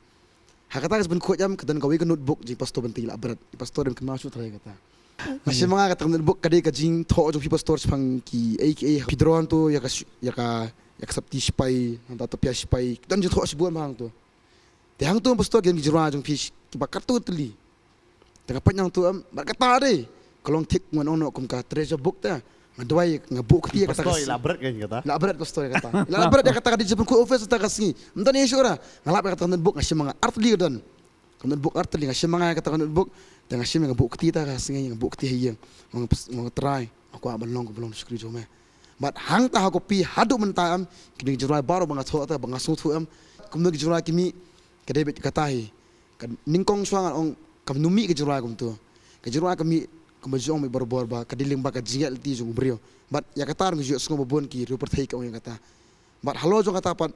Hakata gaji pen coach jam kedan kawai ke notebook ji pastor benti la berat. Pastor dem kenal shoot raya kata. Masih mga kata notebook kadai gaji tho jo pastor sepang ki aka pidron tu ya ka sabti sipai nanta tapi sipai kedan ji tho sibuan mang tu. Te hang tu pastor game jirwa jong fish ki bakar tu teli. Tengah panjang tu berkata deh. Kalau tik ngono kum ka treasure book ta. Ngadwai ngabuk dia kata Pastor ila berat kan kata. La berat pastor kata. La berat dia kata di jepun ku office ta kasi. Mdan isu ora. Ngalap kata notebook ngasih mga artli don. Notebook artli ngasih mga kata notebook dan ngasih mga book kita kasi ngabuk ti hiyang. Mga try. Aku abalong ko belum skri jome. But hang ta ko pi hadu mentam kini jurai baru banga thota banga sutu am. Kumno jurai kimi kadebet katahi. Ningkong suangan ong kamnumi ke jurai kum tu. Ke jurai kami kemajong mi bor ba kadiling ba kajingal ti jong brio but ya kata ngi jus ngo bon ki rupert thai ka yang kata but halo jong kata pat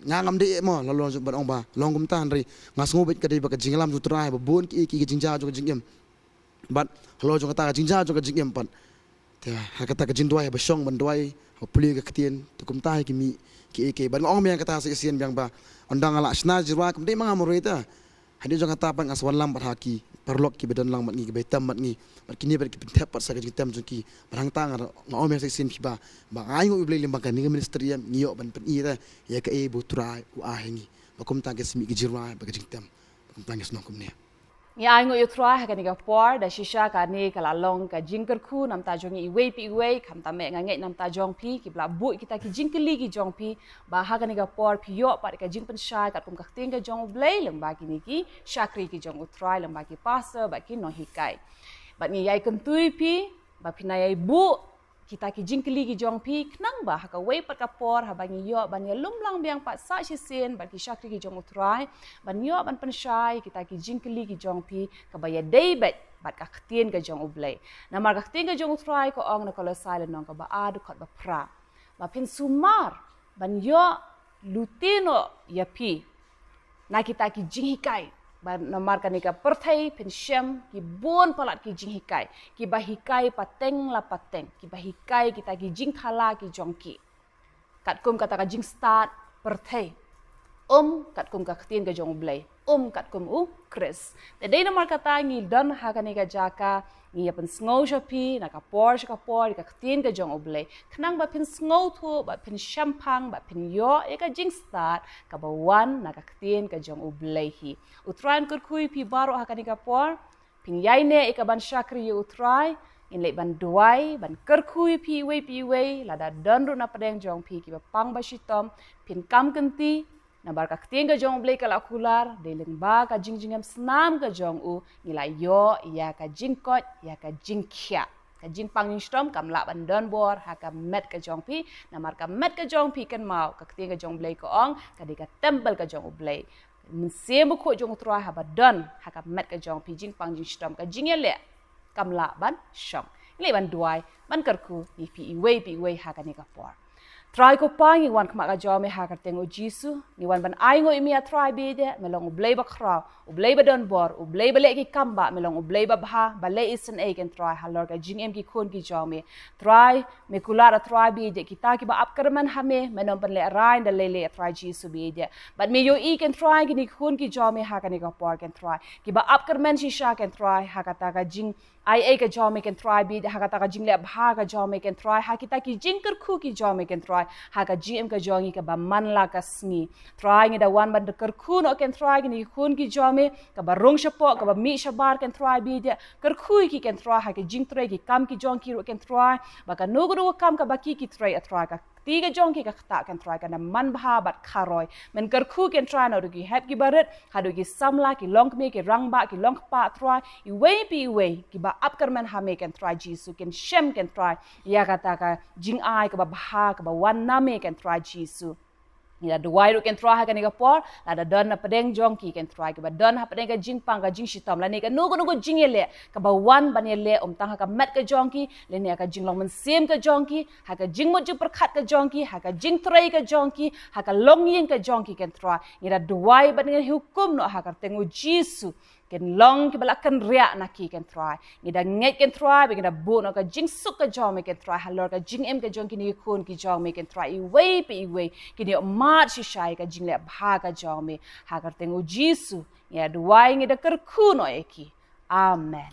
ngangam de mo lalo jong ban ong ba longum tan ri ngas ngo bet kadai ba kajingalam ju trai ba bon ki jinja jong jingem but halo jong kata jinja jong jingem pat ta ha kata ka jindwai ba shong ban dwai ho puli ka ktien tukum tai ki mi ki ban ong mi yang kata sien yang ba ondang ala sna jirwa kum de manga morita hadi jong kata pan aswan lam bat haki perlok ki bedan lang mat ngi betam mat ngi mat kini ber ki pentep pat sa tem jong barang tang ngau me seksin piba ba ai ngu ible limba kan ni ministry yam ngiyo ban pen i ta ya ka e butrai u a hengi ba kum tang kesmi ki jirwa ba ki tem kum tang kesno kum ne Ni ai ngo yutra ha kani ka por da shisha ka ni kala long ka jingker khu nam ta jongi iwei pi iwei kham ta me ngai nam ta jong pi ki bla bu kita ki jingkeli ki jong pi ba ha kani ka por pi yo pa ka jing pen sha ka kum ka ting ka jong blai leng ba ki ni ki shakri ki jong utrai leng ba ki pastor ba ki no hikai ba ni yai kentui pi ba pinai bu kita ki jingkeli ki jong pi knang ba ha ka wei pat ka por ha ba ngi yo ban ya lumlang biang pat sa shi sen ba ki shakri ki jong utrai ban yo ban pen shai kita ki jingkeli ki jong pi ka ba ya dei bet bat ka ktien ka jong ublei na mar ka ktien ka jong utrai ko ong na kala silent nong ka ba adu khat ba pra ba pin sumar ban yo lutino ya pi na kita ki jinghikai ba namar kanika perthai pensem ki bon palat ki jing hikai ki ba hikai pateng la pateng ki ba hikai kita ki jing thala ki jongki kat kum kata ka jing start perthai kat kum ka ktien ka jong blai kat kum u kris te dei namar kata ngi dan ha kanika jaka ngi ya pen sngo shapi na ka por ka ktien ka jong oblai knang ba pin sngo thu ba pin shampang ba pin yo e ka jing start ka ba wan na ka ktien ka jong oblai hi utran kur khui pi baro ha kanika por pin yai ne e ka ban shakri yu utrai in le ban duai ban kerkhui pi wei la da dan ru na padeng jong pi ki ba pang ba shitom pin kam kenti na bar ka ktien ka jong blai kala kular deleng ba ka jingjingam snam ka jong u ngila yo ya ka jingkot ya ka jingkhya ka jing pang jing strom kam la ban don bor ha ka met ka jong pi na mar ka met ka jong pi kan mau ka ting ka jong blai ko ong ka di ka tempel ka jong blai min se mo ko jong troi ha ba don ha ka met ka jong pi jing pang jing strom ka jing le kam la ban shom le ban duai ban karku ni pi i wei ha ka ni ka por try ko pang wan kma ka jome ha ka tengo jisu ni wan ban ai ngo imi a try be de melong ublei ba khra ublei ba don bor ublei ba le ki kamba melong ublei ba bha ba le isen e ken try halor ka jing em ki khon ki jome try me kulara try be de kita ki ba ap karman hame menom ban le rain da le try jisu be de but me yo e ken try ki ni khon ki jome ha ka ni ka por ken try ki ba ap karman shi sha ken try ha ka ta ka jing ai ka jome ken try be de ha ka ta ka jing le bha ka jome ken try ha kita ki jing kar khu ki jome ken try ha ka GM ka jongi ka ba man la ka sngi try ngi da wan ban de kar khu no ken try ni khun ki jome ka ba rong shapo ka ba mi shabar ken try bi de kar khu ki ken try ha ka jing try ki kam ki jong ki ro ken try ba ka no ro kam ka ba ki try a try ka tiga jong ki ka khata ken try ka na man bha bat kharoi men kar khu ken try no ki hep ki baret ha do ki samla ki long me ki rang ba ki long pa try I wei ki ba up kar man ha me ken try jisu ken shem ken try ya kata ka jing ai ka ba bha ka ba wan na me ken try jisu ila duai ru ken try ha ka ni ka por la da don na pedeng jong ki ken try ka ba don ha pedeng ka jing pang ka jing shitam la ni ka no go jing ele ka ba wan ban ele tang ha ka met ka jong ki le ni ka jing long men sem ka jong ki ha ka jing mo ju perkhat ka jong ki ha ka jing tray ka jong ki ha ka long yin ka jong ki ken try ila duai ban ni hukum no ha ka tengu jisu ken long ki bala kan ria na ki ken try ni da nget ken try be ken da bu no ka jing suk ka jong me ken try halor ka jing em ka jong ki ni khun ki jong me ken try I wei ki ni mat shi shai ka jing le bha ka jong me ha ka tengu jisu ya duai ngi da kar khu no eki amen